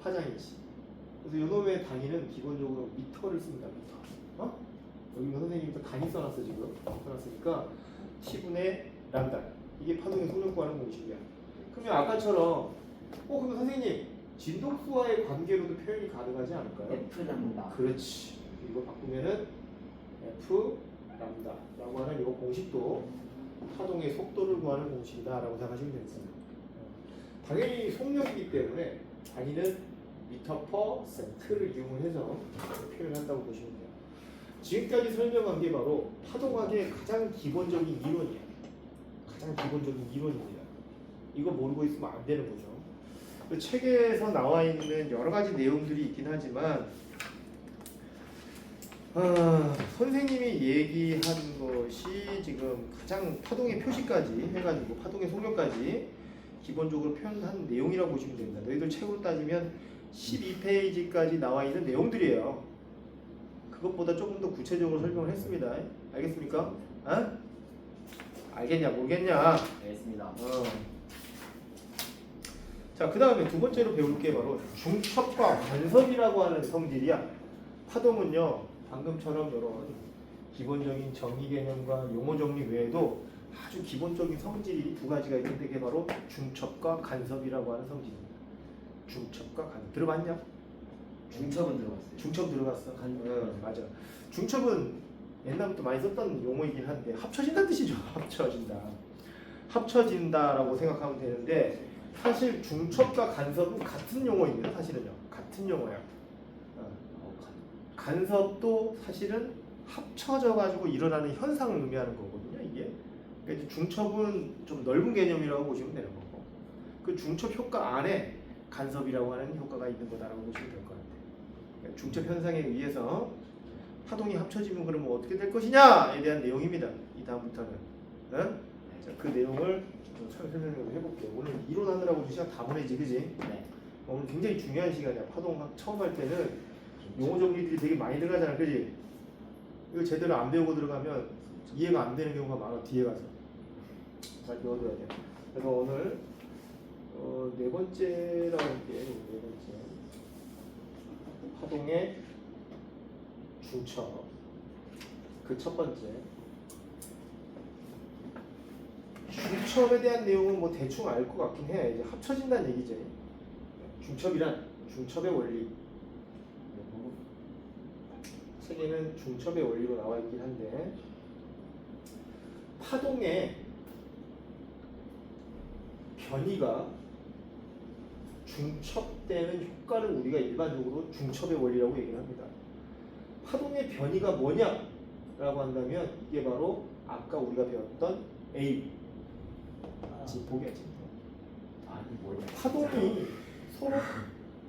파장이지. 그래서 요놈의 단위는 기본적으로 미터를 씁니다. 미터. 어? 여기 선생님이 또 단위 써놨어 지금. 써놨으니까 T분의 람다. 이게 파동의 속력 구하는 공식이야. 그러면 아까처럼 그러면 선생님 진동수와의 관계로도 표현이 가능하지 않을까요? F 람다. 그렇지. 이거 바꾸면은 F 람다라고 하는 이 공식도 파동의 속도를 구하는 공식이다라고 생각하시면 되겠습니다. 당연히 속력이기 때문에 단위는 미터 퍼 센트를 이용해서 표현한다고 보시면 돼요. 지금까지 설명한 게 바로 파동학의 가장 기본적인 이론이에요. 가장 기본적인 이론입니다. 이거 모르고 있으면 안 되는 거죠. 책에서 나와 있는 여러 가지 내용들이 있긴 하지만 선생님이 얘기한 것이 지금 가장 파동의 표시까지 해가지고 파동의 속력까지 기본적으로 표현한 내용이라고 보시면 됩니다. 너희들 책으로 따지면 12페이지까지 나와 있는 내용들이에요. 그것보다 조금 더 구체적으로 설명을 했습니다. 알겠습니까? 알겠냐 모르겠냐? 알겠습니다. 자, 그 다음에 두 번째로 배울 게 바로 중첩과 간섭이라고 하는 성질이야. 파동은요, 방금처럼 이런 기본적인 정의 개념과 용어 정리 외에도 아주 기본적인 성질이 두 가지가 있는데 그게 바로 중첩과 간섭이라고 하는 성질입니다. 중첩과 간섭. 들어봤냐? 중첩은 들어갔어요. 중첩 들어갔어? 간- 맞아. 중첩은 옛날부터 많이 썼던 용어이긴 한데 합쳐진다는 뜻이죠. 합쳐진다. 합쳐진다라고 생각하면 되는데 사실 중첩과 간섭은 같은 용어입니다. 사실은요. 같은 용어야. 간섭도 사실은 합쳐져 가지고 일어나는 현상을 의미하는 거거든요. 이게. 그러니까 이제 중첩은 좀 넓은 개념이라고 보시면 되는 거고 그 중첩 효과 안에 간섭이라고 하는 효과가 있는 거다라고 보시면 될 것 같아요. 그러니까 중첩 현상에 의해서 파동이 합쳐지면 그러면 어떻게 될 것이냐에 대한 내용입니다. 이 다음부터는. 자, 그 내용을 좀 설명을 해볼게요. 오늘 이론하느라고 시간 다 보내지, 그지? 네. 오늘 굉장히 중요한 시간이야. 파동학 처음 할 때는 용어 정리들이 되게 많이 들어가잖아, 그지? 이거 제대로 안 배우고 들어가면 이해가 안 되는 경우가 많아, 뒤에 가서. 잘 배워둬야 돼. 그래서 오늘 네 번째라고 할게요. 네 번째. 파동의 중첩. 그 첫 번째. 중첩에 대한 내용은 뭐 대충 알 것 같긴 해. 이제 합쳐진다는 얘기지. 중첩이란 중첩의 원리. 책에는 중첩의 원리로 나와 있긴 한데 파동의 변이가 중첩되는 효과를 우리가 일반적으로 중첩의 원리라고 얘기를 합니다. 파동의 변이가 뭐냐라고 한다면 이게 바로 아까 우리가 배웠던 A 진폭이야 진폭. 아니 뭐냐. 파동이 서로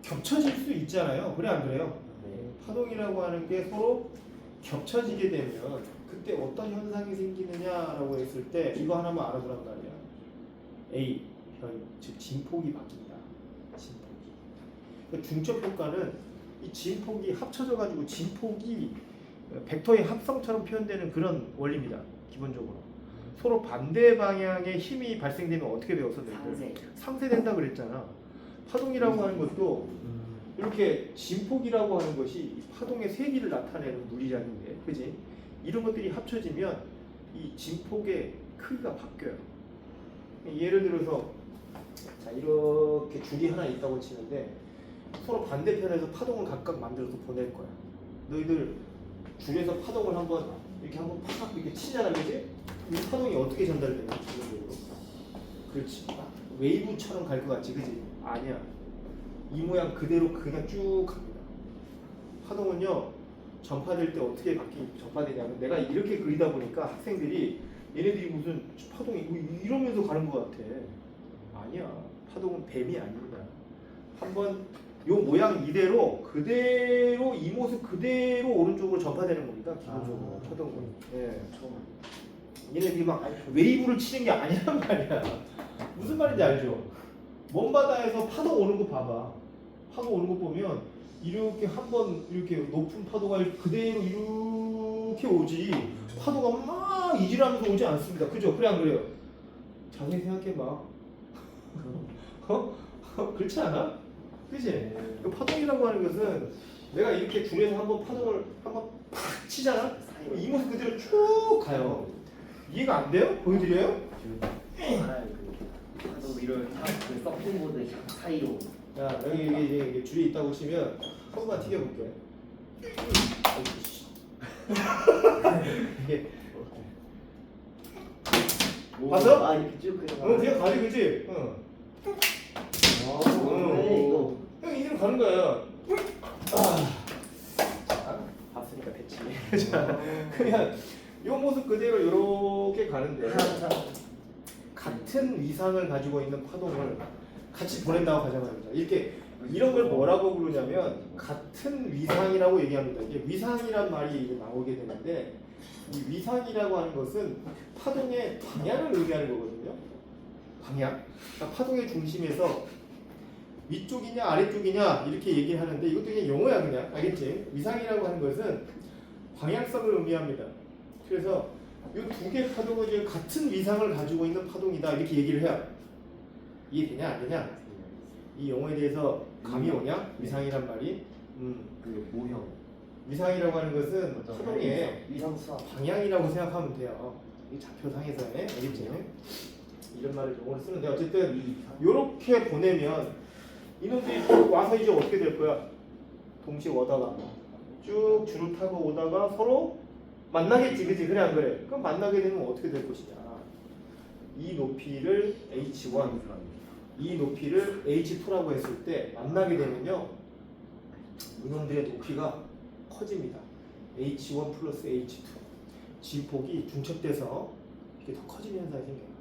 겹쳐질 수 있잖아요. 그래 안 그래요? 네. 파동이라고 하는 게 서로 겹쳐지게 되면 그때 어떤 현상이 생기느냐라고 했을 때 이거 하나만 알아두란 말이야. A 변, 즉 진폭이 바뀐다. 진폭이. 그러니까 중첩 효과는 이 진폭이 합쳐져 가지고 진폭이 벡터의 합성처럼 표현되는 그런 원리입니다. 기본적으로. 서로 반대 방향의 힘이 발생되면 어떻게 배웠어? 상세. 상쇄된다 그랬잖아. 파동이라고 하는 것도 이렇게 진폭이라고 하는 것이 파동의 세기를 나타내는 물리량인데, 그지? 이런 것들이 합쳐지면 이 진폭의 크기가 바뀌어요. 예를 들어서 자 이렇게 줄이 하나 있다고 치는데 서로 반대편에서 파동을 각각 만들어서 보낼 거야. 너희들 줄에서 파동을 한번 이렇게 한번 팍 이렇게 치잖아, 그지? 이 파동이 어떻게 전달되냐? 기본적으로. 그렇지. 웨이브처럼 갈 것 같지, 그지? 아니야. 이 모양 그대로 그냥 쭉 갑니다. 파동은요 전파될 때 어떻게 전파되냐면 내가 이렇게 그리다 보니까 학생들이 얘네들이 무슨 파동이 이러면서 가는 것 같아. 아니야. 파동은 뱀이 아닙니다. 한번 요 모양 이대로 그대로 이 모습 그대로 오른쪽으로 전파되는 겁니다. 기본적으로 파동은. 예. 얘네들이 막 웨이브를 치는 게 아니란 말이야. 무슨 말인지 알죠? 먼 바다에서 파도 오는 거 봐봐. 파도 오는 거 보면 이렇게 한번 이렇게 높은 파도가 그대로 이렇게 오지 파도가 막 이질하면서 오지 않습니다. 그죠? 그래 안 그래요? 자세히 생각해봐. 그렇지 않아? 그치? 그 파동이라고 하는 것은 내가 이렇게 줄에서 한번 파동을 한번 팍 치잖아? 그럼 이 모습 그대로 쭉 가요. 이해가 안 돼요? 보여드려요? 또 이런 그 서핑보드 사이로. 자, 여기 줄이 있다고 치면 한 번만 튀겨볼게. 이게 봤어? 아 이렇게 쭉 그냥. 그냥 가지, 그지? 응. 네, 이거. 형 이대로 가는 거야. 봤으니까 됐지. 자, 그냥 이 모습 그대로 이렇게 가는데 같은 위상을 가지고 있는 파동을 같이 보낸다고 가정합니다. 이렇게 이런 걸 뭐라고 부르냐면 같은 위상이라고 얘기합니다. 이게 위상이란 말이 이제 나오게 되는데 이 위상이라고 하는 것은 파동의 방향을 의미하는 거거든요. 방향. 그러니까 파동의 중심에서 위쪽이냐 아래쪽이냐 이렇게 얘기를 하는데 이것도 그냥 영어야 그냥. 알겠지? 위상이라고 하는 것은 방향성을 의미합니다. 그래서 이 두 개 파동은 지금 같은 위상을 가지고 있는 파동이다 이렇게 얘기를 해요. 이해되냐 안 되냐? 이 용어에 대해서 감이 오냐? 위상이란 말이 그 모형. 위상이라고 하는 것은 어떤 파동의 위상수학. 방향이라고 생각하면 돼요. 이 좌표상에서의 알겠지? 이런 말을 용어로 쓰는데 어쨌든 이렇게 보내면 이놈들이 쭉 와서 이제 어떻게 될 거야? 동시에 오다가 쭉 줄을 타고 오다가 서로 만나겠지, 그지? 그래 안 그래? 그럼 만나게 되면 어떻게 될 것이냐? 이 높이를 h1, 이 높이를 h2라고 했을 때 만나게 되면요, 이놈들의 높이가 커집니다. h1 플러스 h2. 지폭이 중첩돼서 이렇게 더 커지는 현상이 생겨요.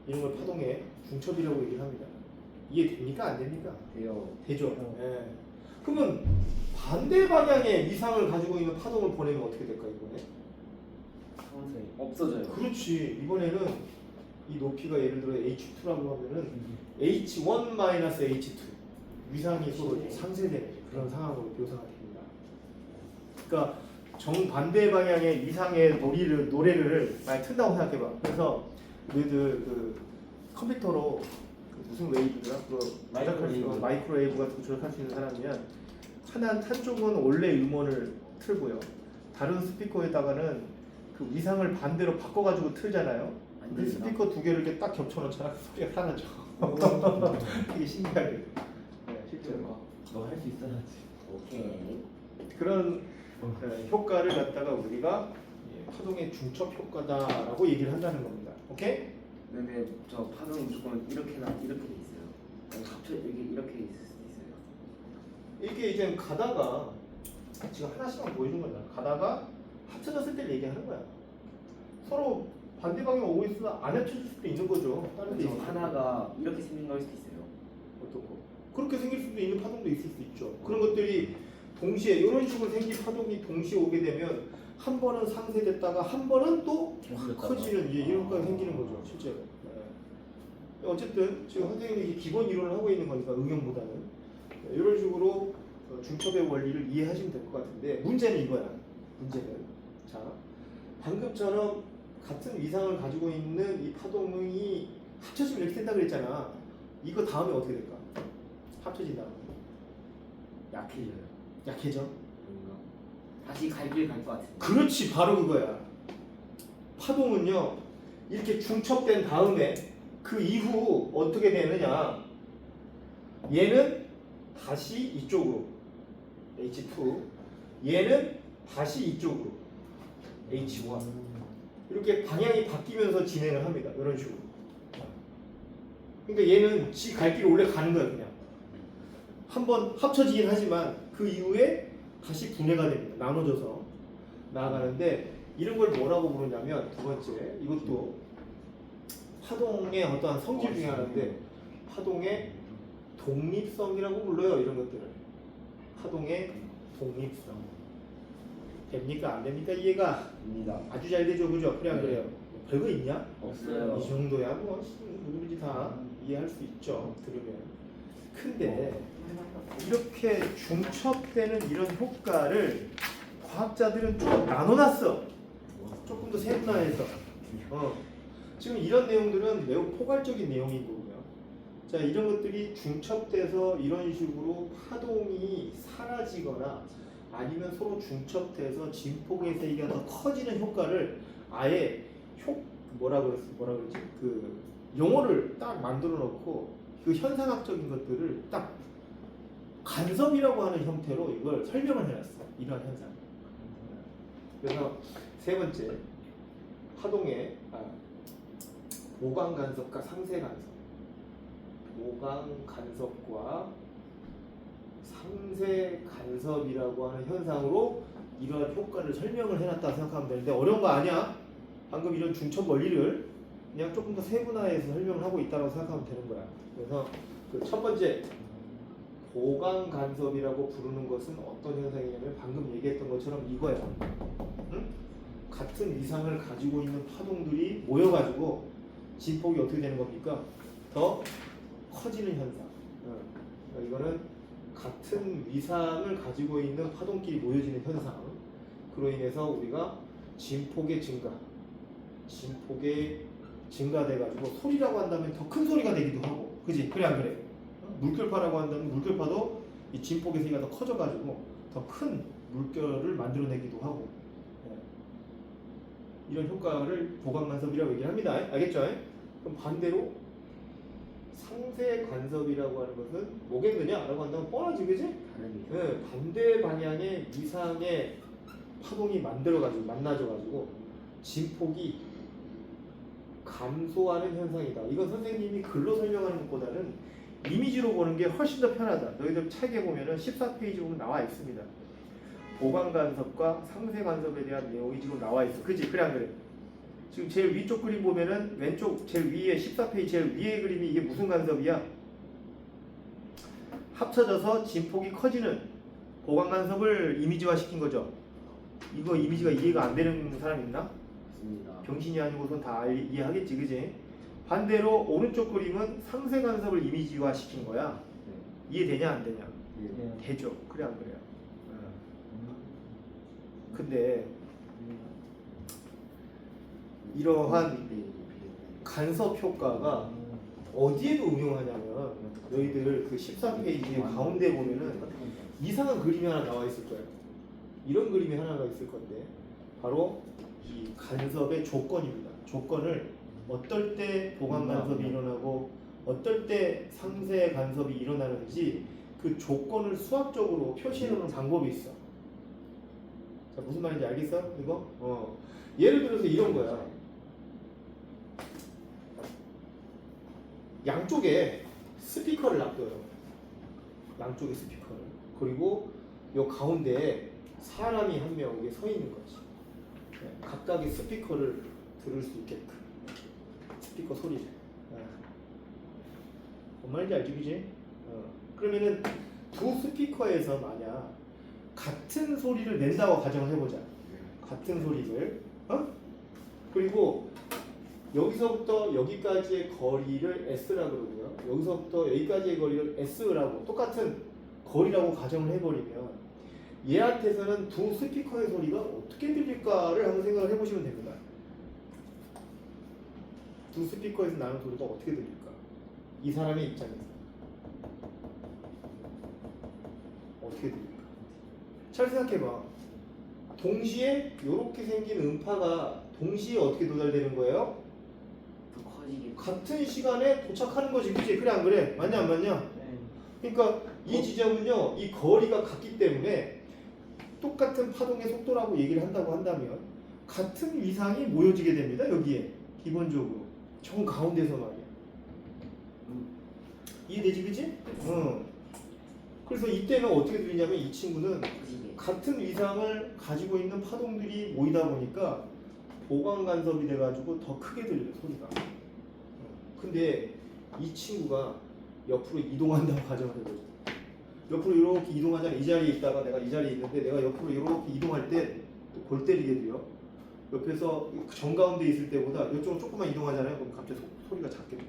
이런 걸 파동의 중첩이라고 얘기를 합니다. 이해됩니까? 안 됩니까? 돼요. 되죠. 예. 그러면 반대 방향의 위상을 가지고 있는 파동을 보내면 어떻게 될까 이번에? 상승 없어져요. 그렇지. 이번에는 이 높이가 예를 들어 h2라고 하면은 h1-h2 위상이 서로 상쇄되는 그런 상황으로 묘사가 됩니다. 그러니까 정반대 방향의 위상의 노래를 많이 튼다고 생각해봐. 그래서 너희들 그 컴퓨터로 그 무슨 웨이브더라? 마이크로웨이브 같은 거 조작할 수 있는 사람이면 한쪽은 원래 음원을 틀고요. 다른 스피커에다가는 그 위상을 반대로 바꿔가지고 틀잖아요. 근데 스피커 두 개를 이렇게 딱 겹쳐놓잖아. 소리가 사라져. 되게 신기하게. 네, 실제로. 너 할 수 있어야지. 오케이. 그런 효과를 갖다가 우리가 파동의 중첩 효과다라고 얘기를 한다는 겁니다. 오케이? 근데 저 파동이 무조건 이렇게나 이렇게 돼 있어요. 아니, 갑자기 이렇게 있을 수도 있어요. 이게 이제 가다가 지금 하나씩만 보여준 거잖아. 가다가 합쳐졌을 때 얘기하는 거야. 서로 반대 방향 오고 있으나 안 합쳐질 수도 있는 거죠. 다른 데 그래서 있으면. 하나가 이렇게 생긴 걸 수도 있어요. 어떤 거? 그렇게 생길 수도 있는 파동도 있을 수 있죠. 그런 것들이 동시에 이런 식으로 생긴 파동이 동시에 오게 되면 한 번은 상쇄됐다가 한 번은 또 커지는 이런 효과가 생기는 거죠, 실제로. 네. 어쨌든 지금 선생님이 기본 이론을 하고 있는 거니까 응용보다는 이런 식으로 중첩의 원리를 이해하시면 될 것 같은데 문제는 이거야. 문제는 자 방금처럼 같은 위상을 가지고 있는 이 파동이 합쳐지면 이렇게 된다 그랬잖아. 이거 다음에 어떻게 될까? 합쳐진 다음에 약해져요. 약해져? 뭔가. 다시 갈 길 갈 것 같은데. 그렇지, 바로 그거야. 파동은요 이렇게 중첩된 다음에 그 이후 어떻게 되느냐, 얘는 다시 이쪽으로 H2, 얘는 다시 이쪽으로 H1, 이렇게 방향이 바뀌면서 진행을 합니다. 이런 식으로. 그러니까 얘는 지 갈 길을 원래 가는 거야. 그냥 한번 합쳐지긴 하지만 그 이후에 다시 분해가 됩니다. 나눠져서 나아가는데 이런 걸 뭐라고 부르냐면, 두 번째, 이것도 파동의 어떠한 성질 중에 하나인데 파동의 독립성이라고 불러요. 이런 것들을 파동의 독립성. 됩니까? 안 됩니까? 이해가 입니다. 아주 잘 되죠, 그죠? 그래 안 그래요? 별거 있냐? 없어요. 이 정도야 뭐 누구든지 다 이해할 수 있죠, 들으면. 근데 이렇게 중첩되는 이런 효과를 과학자들은 좀 나눠놨어. 조금 더 세분화해서. 지금 이런 내용들은 매우 포괄적인 내용인 거고요. 자, 이런 것들이 중첩돼서 이런 식으로 파동이 사라지거나 아니면 서로 중첩돼서 진폭의 세기가 더 커지는 효과를 아예 뭐라 그러지? 그 용어를 딱 만들어 놓고 그 현상학적인 것들을 딱 간섭이라고 하는 형태로 이걸 설명을 해놨어. 이러한 현상. 그래서 세 번째, 파동의 보강 간섭과 상쇄 간섭. 보강 간섭과 상쇄 간섭이라고 하는 현상으로 이러한 효과를 설명을 해놨다 생각하면 되는데 어려운 거 아니야. 방금 이런 중첩 원리를 그냥 조금 더 세분화해서 설명을 하고 있다고 생각하면 되는 거야. 그래서 그 첫 번째, 보강 간섭이라고 부르는 것은 어떤 현상이냐면 방금 얘기했던 것처럼 이거야. 응? 같은 위상을 가지고 있는 파동들이 모여가지고 진폭이 어떻게 되는 겁니까? 더 커지는 현상. 그러니까 이거는 같은 위상을 가지고 있는 파동끼리 모여지는 현상. 그로 인해서 우리가 진폭의 증가, 진폭의 증가돼가지고 소리라고 한다면 더 큰 소리가 되기도 하고, 그지? 그래 안 그래? 물결파라고 한다면 물결파도 이 진폭의 세기가 더 커져가지고 더 큰 물결을 만들어내기도 하고, 이런 효과를 보강 간섭이라고 얘기를 합니다. 알겠죠? 그럼 반대로 상세 간섭이라고 하는 것은 뭐겠느냐라고 한다면 뻔하지, 그지? 다르죠. 네, 반대 방향의 위상의 파동이 만나져가지고 진폭이 감소하는 현상이다. 이건 선생님이 글로 설명하는 것보다는 이미지로 보는 게 훨씬 더 편하다. 너희들 책에 보면은 14페이지 보면 나와 있습니다. 보강 간섭과 상세 간섭에 대한 내용이 지금 나와 있어. 그치? 그래 안 그래? 지금 제일 위쪽 그림 보면은 왼쪽 제일 위에 14페이지 제일 위에 그림이 이게 무슨 간섭이야? 합쳐져서 진폭이 커지는 보강 간섭을 이미지화 시킨 거죠. 이거 이미지가 이해가 안 되는 사람 있나? 맞습니다. 병신이 아니고선 다 이해하겠지, 그지? 반대로 오른쪽 그림은 상세 간섭을 이미지화 시킨 거야. 이해되냐 안 되냐? 네. 되죠. 그래 안 그래요? 근데 이러한 간섭 효과가 어디에도 응용하냐면 너희들 그 14페이지 가운데 보면은 이상한 그림이 하나 나와 있을 거예요. 이런 그림이 하나가 있을 건데 바로 이 간섭의 조건입니다. 조건을 어떨 때 보강 간섭이 일어나고 어떨 때 상세 간섭이 일어나는지 그 조건을 수학적으로 표시해 놓는 방법이 있어. 자, 무슨 말인지 알겠어? 이거? 예를 들어서 이런 거야. 양쪽에 스피커를 놔둬요. 양쪽에 스피커를. 그리고 요 가운데에 사람이 한 명 이게 서 있는 거지. 각각의 스피커를 들을 수 있게끔. 스피커 소리를. 뭔 말인지 알지, 그지? 그러면은 두 스피커에서 만약 같은 소리를 낸다고 가정을 해보자. 같은 소리를. 그리고 여기서부터 여기까지의 거리를 S라고 그러고요. 여기서부터 여기까지의 거리를 S라고 똑같은 거리라고 가정을 해버리면 얘한테서는 두 스피커의 소리가 어떻게 들릴까를 한번 생각을 해보시면 됩니다. 두 스피커에서 나는 소리가 어떻게 들릴까? 이 사람의 입장에서 어떻게 들릴까? 잘 생각해봐. 동시에 이렇게 생긴 음파가 동시에 어떻게 도달되는 거예요? 더 커지게. 같은 시간에 도착하는 거지, 그치? 그래 안 그래? 맞냐 안 맞냐? 그러니까 이 지점은요, 이 거리가 같기 때문에 똑같은 파동의 속도라고 얘기를 한다고 한다면 같은 위상이 모여지게 됩니다. 여기에 기본적으로 정 가운데서 말이야. 이해되지, 그치? 그래서 이때는 어떻게 들리냐면 이 친구는 커지게. 같은 위상을 가지고 있는 파동들이 모이다 보니까 보강 간섭이 돼가지고 더 크게 들려요, 소리가. 근데 이 친구가 옆으로 이동한다고 가정을 해보죠. 옆으로 이렇게 이동하잖아. 이 자리에 있다가 내가 이 자리에 있는데 내가 옆으로 이렇게 이동할 때 또 골 때리게 돼요. 옆에서 정 가운데 있을 때보다 이쪽으로 조금만 이동하잖아요. 그럼 갑자기 소리가 작게 돼요.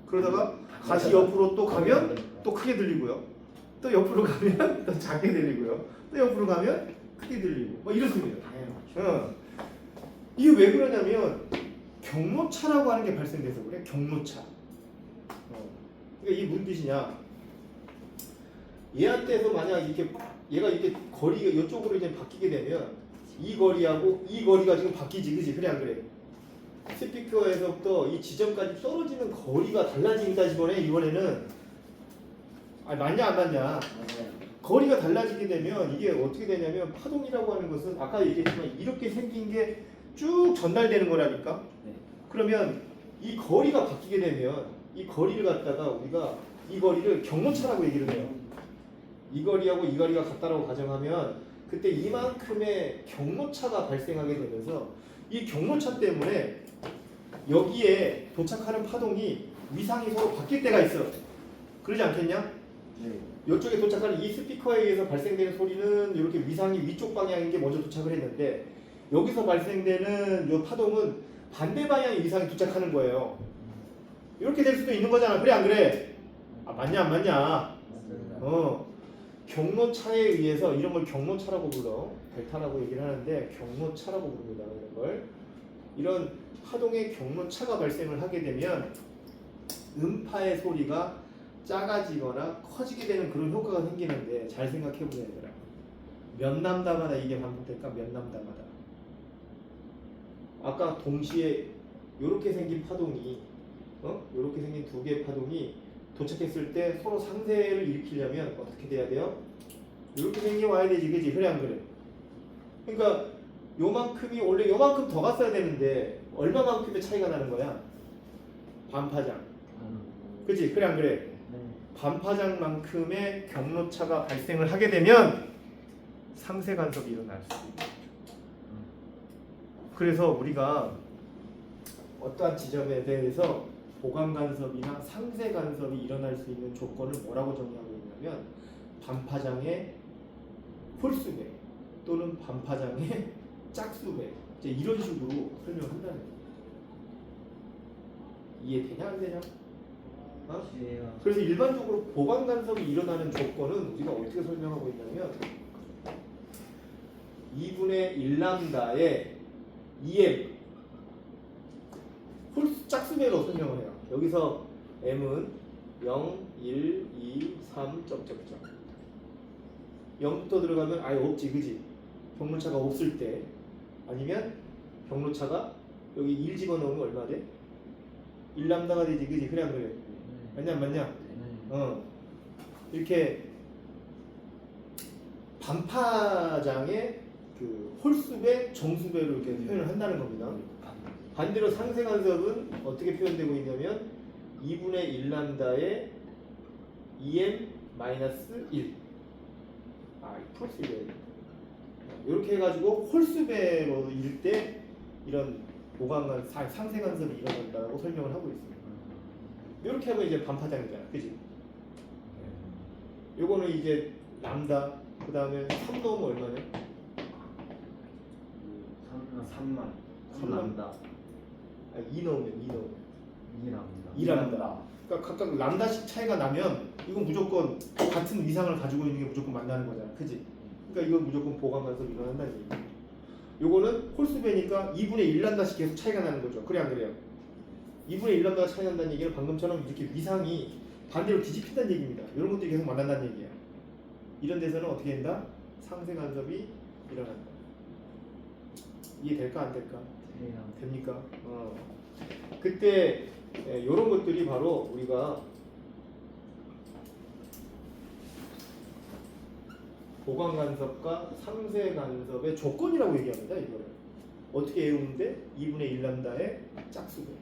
그러다가 다시 옆으로 또 가면 또 크게 들리고요. 또 옆으로 가면 또 작게 들리고요. 또 옆으로 가면 크게 들리고 뭐 이렇습니다. 이게 왜 그러냐면 경로차라고 하는 게 발생돼서 그래. 경로차. 그러니까 이게 무슨 뜻이냐? 얘한테서 만약 이렇게 얘가 이렇게 거리가 이쪽으로 이제 바뀌게 되면 이 거리하고 이 거리가 지금 바뀌지, 그지? 그래 안 그래? 스피커에서부터 이 지점까지 떨어지는 거리가 달라진다 이번에는. 맞냐 안 맞냐? 맞아요. 거리가 달라지게 되면 이게 어떻게 되냐면 파동이라고 하는 것은 아까 얘기했지만 이렇게 생긴 게 쭉 전달되는 거라니까. 네. 그러면 이 거리가 바뀌게 되면 이 거리를 갖다가 우리가 이 거리를 경로차라고 얘기를 해요. 이 거리하고 이 거리가 같다라고 가정하면 그때 이만큼의 경로차가 발생하게 되면서 이 경로차 때문에 여기에 도착하는 파동이 위상이 서로 바뀔 때가 있어. 그러지 않겠냐? 네. 이쪽에 도착하는 이 스피커에 의해서 발생되는 소리는 이렇게 위상이 위쪽 방향인 게 먼저 도착을 했는데 여기서 발생되는 이 파동은 반대 방향의 위상이 도착하는 거예요. 이렇게 될 수도 있는 거잖아. 그래 안 그래? 맞냐 안 맞냐? 맞습니다. 경로차에 의해서 이런 걸 경로차라고 불러. 델타라고 얘기를 하는데 경로차라고 부릅니다. 이런 걸. 이런 파동의 경로차가 발생을 하게 되면 음파의 소리가 작아지거나 커지게 되는 그런 효과가 생기는데 잘 생각해 보자 얘들아. 몇 남다마다 이게 반복될까? 몇 남다마다. 아까 동시에 이렇게 생긴 파동이 이렇게 생긴 두 개의 파동이 도착했을 때 서로 상세를 일으키려면 어떻게 돼야 돼요? 이렇게 생겨 와야 되지, 그지? 그래 안 그래? 그러니까 요만큼이 원래 요만큼 더 갔어야 되는데 얼마만큼의 차이가 나는 거야? 반파장. 그지? 그래 안 그래? 네. 반파장만큼의 경로차가 발생을 하게 되면 상세 간섭이 일어날 수 있다. 그래서 우리가 어떠한 지점에 대해서 보강 간섭이나 상세 간섭이 일어날 수 있는 조건을 뭐라고 정의하고 있냐면 반파장의 홀수배 또는 반파장의 짝수배 이제 이런 식으로 설명한다는 거예요. 이해되냐 안 되냐? 이해해요. 그래서 일반적으로 보강 간섭이 일어나는 조건은 우리가 어떻게 설명하고 있냐면 2분의 1람다의 EM 홀수 짝수배로 설명을 해요. 여기서 M은 0, 1, 2, 3 점점점 0부터 들어가면 아예 없지, 그지? 경로차가 없을 때 아니면 경로차가 여기 1 집어넣으면 얼마 돼? 1람다가 되지, 그지? 그래 안 그래? 맞냐 안 맞냐? 네. 이렇게 반파장의 그 홀수배, 정수배로 이렇게 표현을 한다는 겁니다. 반대로 상세 간섭은 어떻게 표현되고 있냐면 2분의 1람다의 EM-1 플러스 1 이렇게 해가지고 홀수배로 일 때 이런 보강간 상세 간섭이 일어난다고 설명을 하고 있습니다. 이렇게 하면 이제 반파장이잖아, 그지? 요거는 이제 람다 그 다음에 3 넣으면 얼마냐? 3람다. 2 넣으면 2 넣으면 2람다. 2람다. 그러니까 각각 람다씩 차이가 나면 이건 무조건 같은 위상을 가지고 있는 게 무조건 만나는 거잖아, 그지? 그러니까 이건 무조건 보강 간섭이 일어난다는 얘기야. 요거는 홀수배니까 2분의 1람다씩 계속 차이가 나는 거죠. 그래 안 그래요? 2분의 1람다가 차이 난다는 얘기는 방금처럼 이렇게 위상이 반대로 뒤집힌다는 얘기입니다. 이런 것들이 계속 만난다는 얘기야. 이런 데서는 어떻게 된다? 상세 간섭이 일어난다. 이해될까 안 될까? 됩니까? 그때 이런 것들이 바로 우리가 보강 간섭과 상세 간섭의 조건이라고 얘기합니다. 이거를 어떻게 외우는데 2분의 1람다의 짝수배,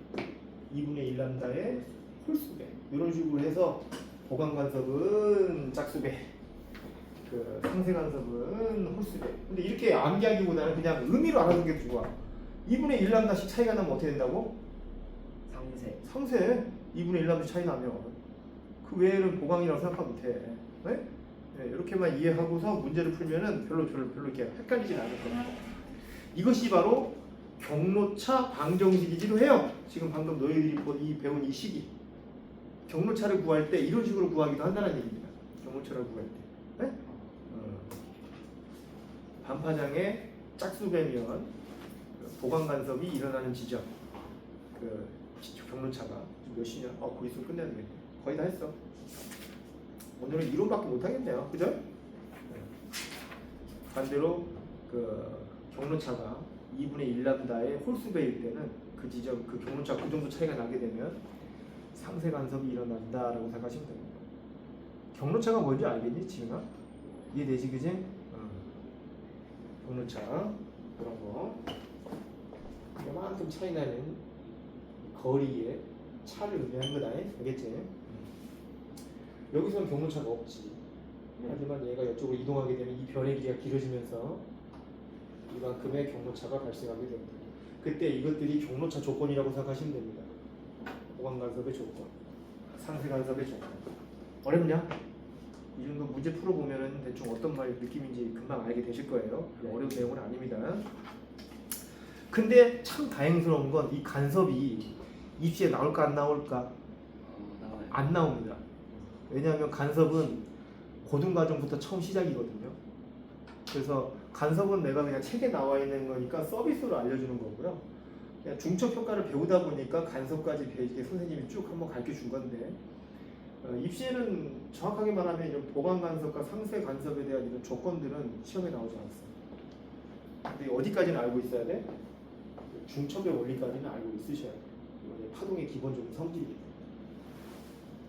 2분의 1람다의 홀수배 이런 식으로 해서 보강 간섭은 짝수배, 그 상세 간섭은 홀수배. 근데 이렇게 암기하기보다는 그냥 의미로 알아두는 게 좋아. 2분의 1람다씩 차이가 나면 어떻게 된다고? 상세 2분의 1람다 차이 나면 그 외에는 보강이라고 생각하면 돼. 네? 네, 이렇게만 이해하고서 문제를 풀면은 별로 이렇게 헷갈리진 않을 거예요. 이것이 바로 경로차 방정식이기도 해요. 지금 방금 너희들이 배운 이 식이 경로차를 구할 때 이런 식으로 구하기도 한다는 얘기입니다. 경로차를 구할 때. 네? 반파장의 짝수배면 보강 간섭이 일어나는 지점. 그 경로차가 몇 시냐? 거기 있으면 끝내야 되겠네. 거의 다 했어. 오늘은 이론밖에 못 하겠네요. 그죠? 반대로 그 경로차가 2분의 1람다의 홀수배일 때는 그 지점, 그 경로차 그 정도 차이가 나게 되면 상세 간섭이 일어난다라고 생각하시면 됩니다. 경로차가 뭔지 알겠니, 지은아? 이해되지, 그지? 경로차 그런 거. 요만큼 차이 나는 거리의 차를 의미하는 거다. 알겠지? 여기서는 경로차가 없지. 하지만 얘가 이쪽으로 이동하게 되면 이 변의 길이가 길어지면서 이만큼의 경로차가 발생하게 됩니다. 그때 이것들이 경로차 조건이라고 생각하시면 됩니다. 보강 간섭의 조건, 상세 간섭의 조건. 어렵냐? 이 정도 문제 풀어보면은 대충 어떤 말 느낌인지 금방 알게 되실 거예요. 어려운 내용은 아닙니다. 근데 참 다행스러운 건 이 간섭이 입시에 나올까 안 나올까? 나와요. 안 나옵니다. 왜냐하면 간섭은 고등과정부터 처음 시작이거든요. 그래서 간섭은 내가 그냥 책에 나와 있는 거니까 서비스로 알려주는 거고요. 그냥 중첩 효과를 배우다 보니까 간섭까지 이렇게 선생님이 쭉 한번 가르쳐 준 건데 입시에는 정확하게 말하면 이런 보강 간섭과 상쇄 간섭에 대한 이런 조건들은 시험에 나오지 않았어요. 근데 어디까지는 알고 있어야 돼? 중첩의 원리까지는 알고 있으셔야 돼요. 이건 이제 파동의 기본적인 성질이기 때문에.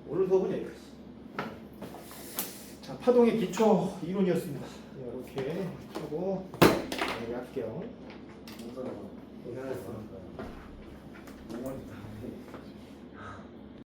오늘 수업은 여기까지. 자, 파동의 기초 이론이었습니다. 이렇게 하고 약경. 무서워. 고생하셨습니다. 너무 어렵다.